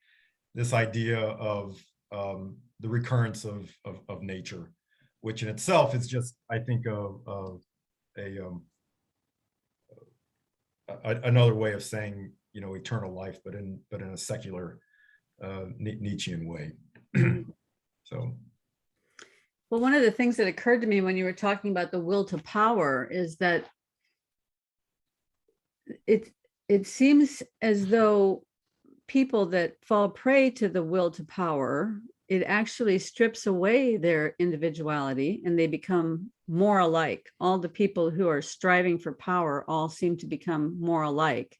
idea of the recurrence of nature, which in itself is just, I think, another way of saying, eternal life, but in a secular Nietzschean way. So. Well, one of the things that occurred to me when you were talking about the will to power is that it seems as though people that fall prey to the will to power, it actually strips away their individuality and they become more alike. All the people who are striving for power all seem to become more alike.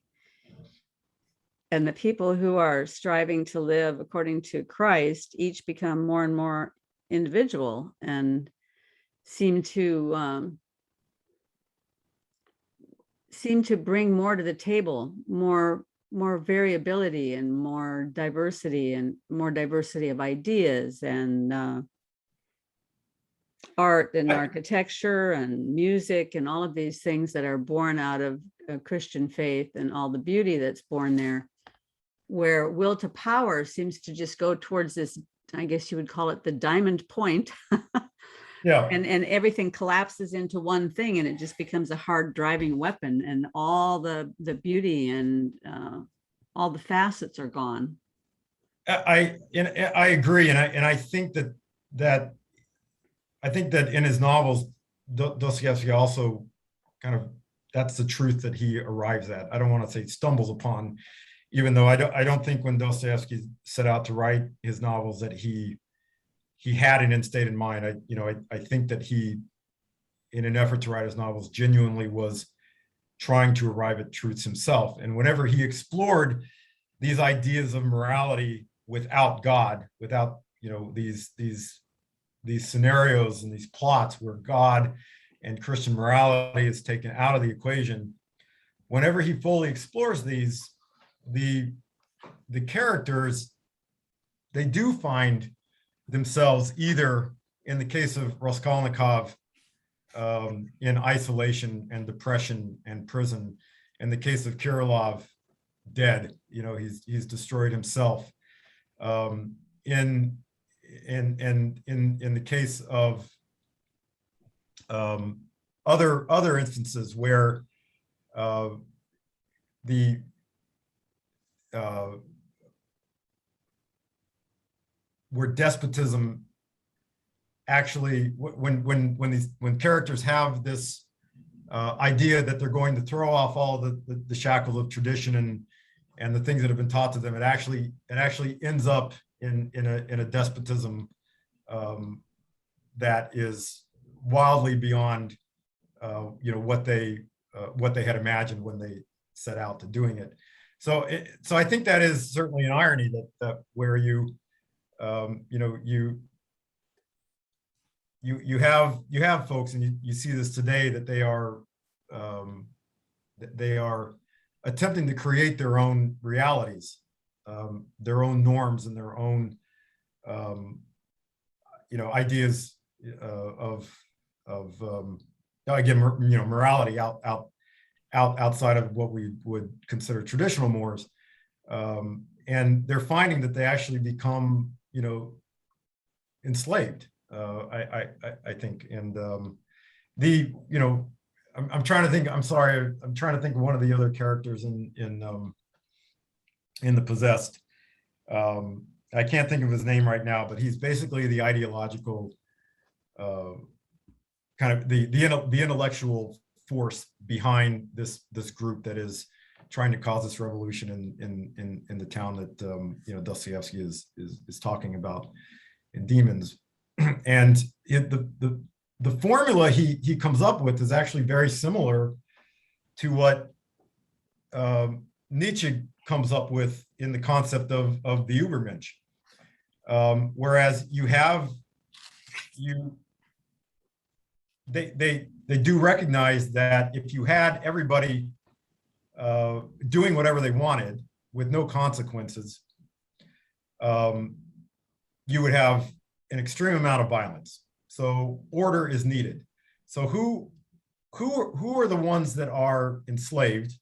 And the people who are striving to live according to Christ each become more and more individual and seem to bring more to the table, more more variability and more diversity of ideas and art and architecture and music and all of these things that are born out of Christian faith and all the beauty that's born there, where will to power seems to just go towards this, I guess you would call it the diamond point. Yeah. And everything collapses into one thing, and it just becomes a hard driving weapon, and all the beauty and all the facets are gone. I agree, and I think that in his novels, Dostoevsky also kind of, that's the truth that he arrives at. I don't want to say stumbles upon, even though I don't think when Dostoevsky set out to write his novels that he had an end state in mind. I think that he, in an effort to write his novels, genuinely was trying to arrive at truths himself. And whenever he explored these ideas of morality without God, without these scenarios and these plots where God and Christian morality is taken out of the equation, whenever he fully explores these, the characters, they do find themselves either, in the case of Raskolnikov, in isolation and depression and prison. In the case of Kirillov, dead. He's destroyed himself. In the case of other instances where where despotism actually, when characters have this idea that they're going to throw off all the shackles of tradition and the things that have been taught to them, it actually ends up in a despotism that is wildly beyond what they had imagined when they set out to doing it. So I think that is certainly an irony that where you have folks, and you see this today, that they are attempting to create their own realities, their own norms, and their own ideas of again, morality outside of what we would consider traditional mores, and they're finding that they actually become enslaved. I think, and I'm trying to think. I'm sorry. I'm trying to think of one of the other characters in The Possessed. I can't think of his name right now, but he's basically the ideological kind of the intellectual force behind this group that is trying to cause this revolution in the town that Dostoevsky is talking about in Demons. And the formula he comes up with is actually very similar to what Nietzsche comes up with in the concept of the Übermensch. Whereas they do recognize that if you had everybody doing whatever they wanted with no consequences, you would have an extreme amount of violence. So order is needed. So who are the ones that are enslaved?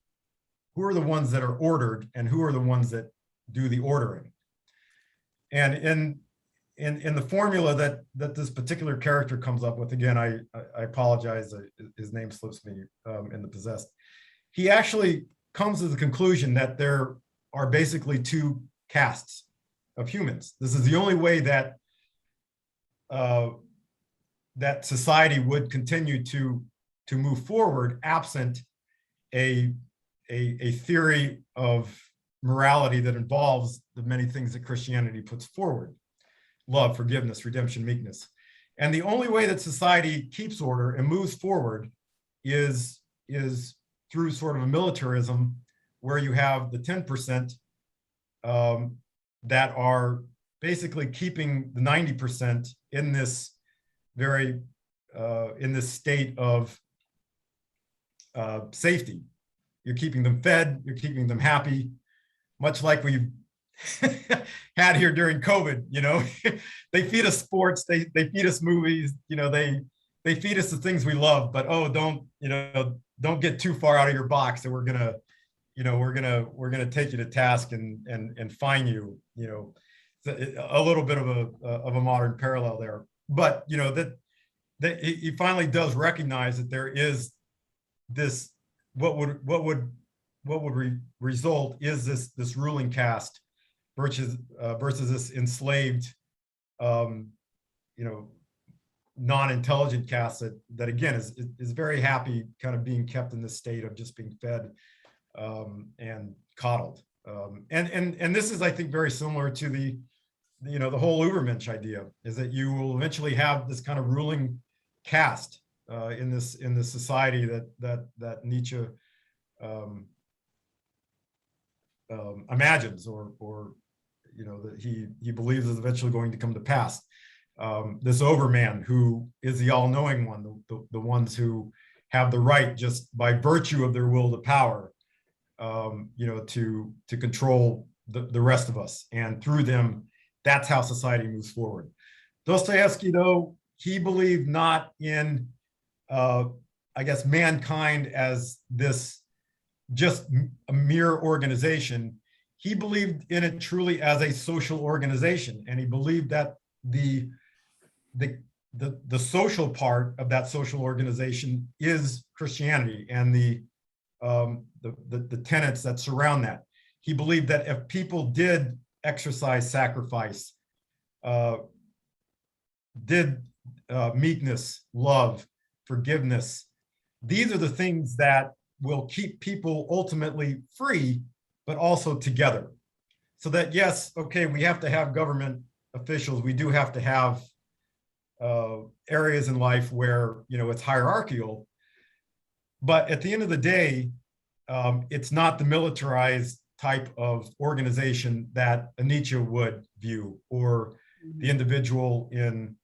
Who are the ones that are ordered, and who are the ones that do the ordering? And in the formula that this particular character comes up with, again, I apologize, his name slips me in The Possessed. He actually comes to the conclusion that there are basically two castes of humans. This is the only way that that society would continue to move forward, absent a theory of morality that involves the many things that Christianity puts forward: love, forgiveness, redemption, meekness. And the only way that society keeps order and moves forward is through sort of a militarism, where you have the 10% that are basically keeping the 90% in this in this state of safety. You're keeping them fed, you're keeping them happy, much like we've had here during COVID. They feed us sports, they feed us movies, they feed us the things we love, but don't get too far out of your box, and we're gonna take you to task and fine you. A little bit of a modern parallel there, but that he finally does recognize that there is this what would result is this ruling caste versus this enslaved non-intelligent caste that again is very happy kind of being kept in this state of just being fed and coddled. And this is, I think, very similar to the whole Übermensch idea, is that you will eventually have this kind of ruling caste in this society that Nietzsche imagines, or that he believes is eventually going to come to pass. This overman who is the all-knowing one, the ones who have the right, just by virtue of their will to power, to control the rest of us, and through them, that's how society moves forward. Dostoevsky, though, he believed not in, I guess, mankind as this just a mere organization. He believed in it truly as a social organization, and he believed that the social part of that social organization is Christianity and the tenets that surround that. He believed that if people did exercise sacrifice, did meekness, love, forgiveness, these are the things that will keep people ultimately free, but also together. So that, yes, okay, we have to have government officials, we do have to have areas in life where it's hierarchical, but at the end of the day, it's not the militarized type of organization that a Nietzsche would view, or the individual in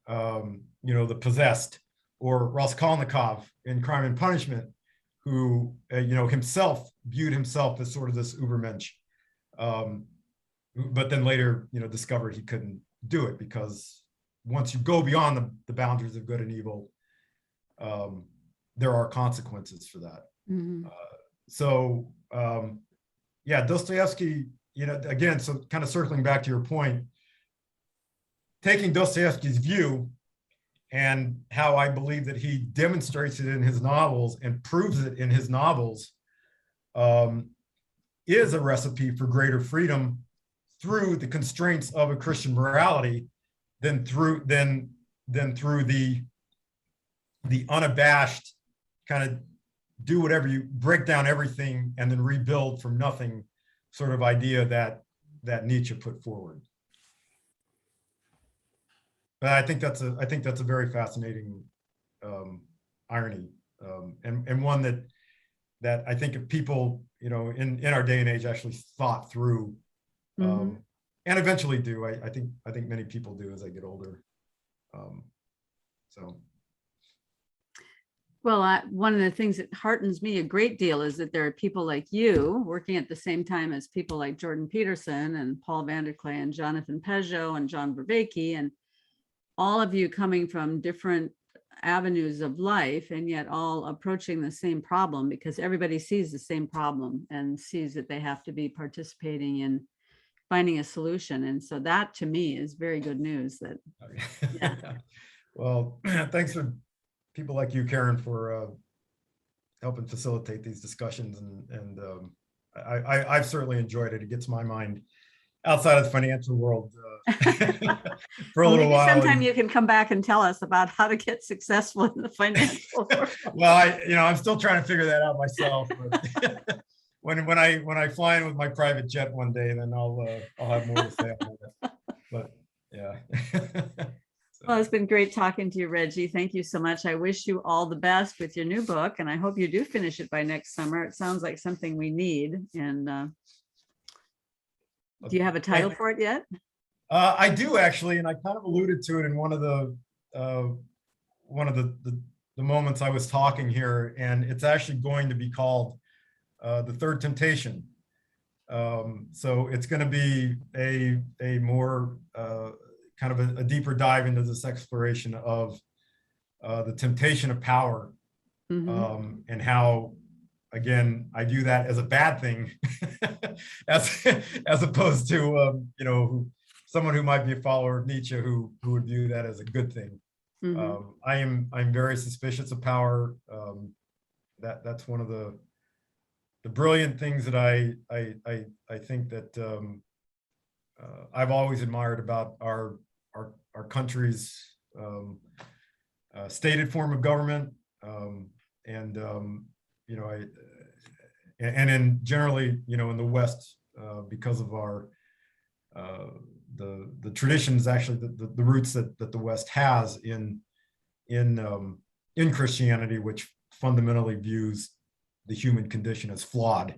the Possessed, or Raskolnikov in Crime and Punishment, who himself viewed himself as sort of this Übermensch, but then later discovered he couldn't do it, because once you go beyond the boundaries of good and evil, there are consequences for that. Mm-hmm. Yeah, Dostoevsky, again, so kind of circling back to your point, taking Dostoevsky's view and how I believe that he demonstrates it in his novels and proves it in his novels, is a recipe for greater freedom through the constraints of a Christian morality than through the unabashed kind of do whatever, you break down everything and then rebuild from nothing sort of idea that Nietzsche put forward. But I think that's a very fascinating irony, and one that I think if people in our day and age actually thought through, and eventually do. I think many people do as they get older. Well, one of the things that heartens me a great deal is that there are people like you working at the same time as people like Jordan Peterson and Paul Vanderklay and Jonathan Peugeot and John Vervaeke, and all of you coming from different avenues of life, and yet all approaching the same problem, because everybody sees the same problem and sees that they have to be participating in finding a solution. And so that to me is very good news. That yeah. Well, thanks for people like you, Karen, for helping facilitate these discussions, and I've certainly enjoyed it. It gets my mind outside of the financial world for a little while. Sometime you can come back and tell us about how to get successful in the financial world. Well, I'm still trying to figure that out myself. But when I fly in with my private jet one day, then I'll have more to say about it. But yeah. Well, it's been great talking to you, Reggie. Thank you so much. I wish you all the best with your new book, and I hope you do finish it by next summer. It sounds like something we need. And do you have a title for it yet? I do, actually, and I kind of alluded to it in one of the moments I was talking here, and it's actually going to be called The Third Temptation. So it's going to be a more kind of a deeper dive into this exploration of the temptation of power, and how, again, I view that as a bad thing, as opposed to someone who might be a follower of Nietzsche who would view that as a good thing. I'm very suspicious of power. That's one of the brilliant things that I think that I've always admired about our country's stated form of government, and in generally, in the West, because of our the traditions, actually the roots that the West has in Christianity, which fundamentally views the human condition as flawed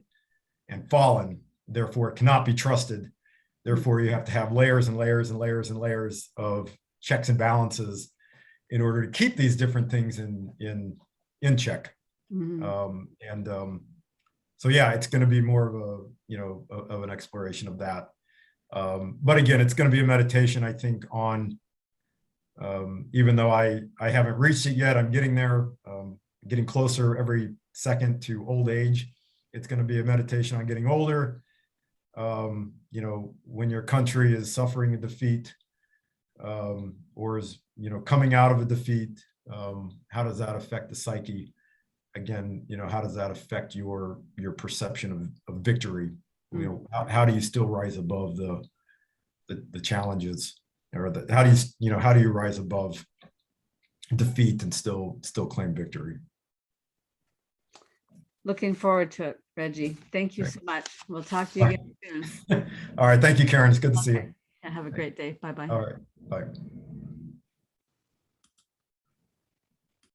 and fallen, therefore it cannot be trusted. Therefore, you have to have layers and layers and layers and layers of checks and balances in order to keep these different things in check. So yeah, it's going to be more of of an exploration of that. But again, it's going to be a meditation, I think, on, even though I haven't reached it yet, I'm getting there, getting closer every second to old age. It's going to be a meditation on getting older. When your country is suffering a defeat, or is, coming out of a defeat, how does that affect the psyche? Again, how does that affect your perception of victory? How do you still rise above the challenges, or how do you rise above defeat and still claim victory? Looking forward to it, Reggie. Thank you so much. We'll talk to you again soon. All right. Thank you, Karen. It's good to see you. Yeah, have a great day. Bye-bye. All right. Bye.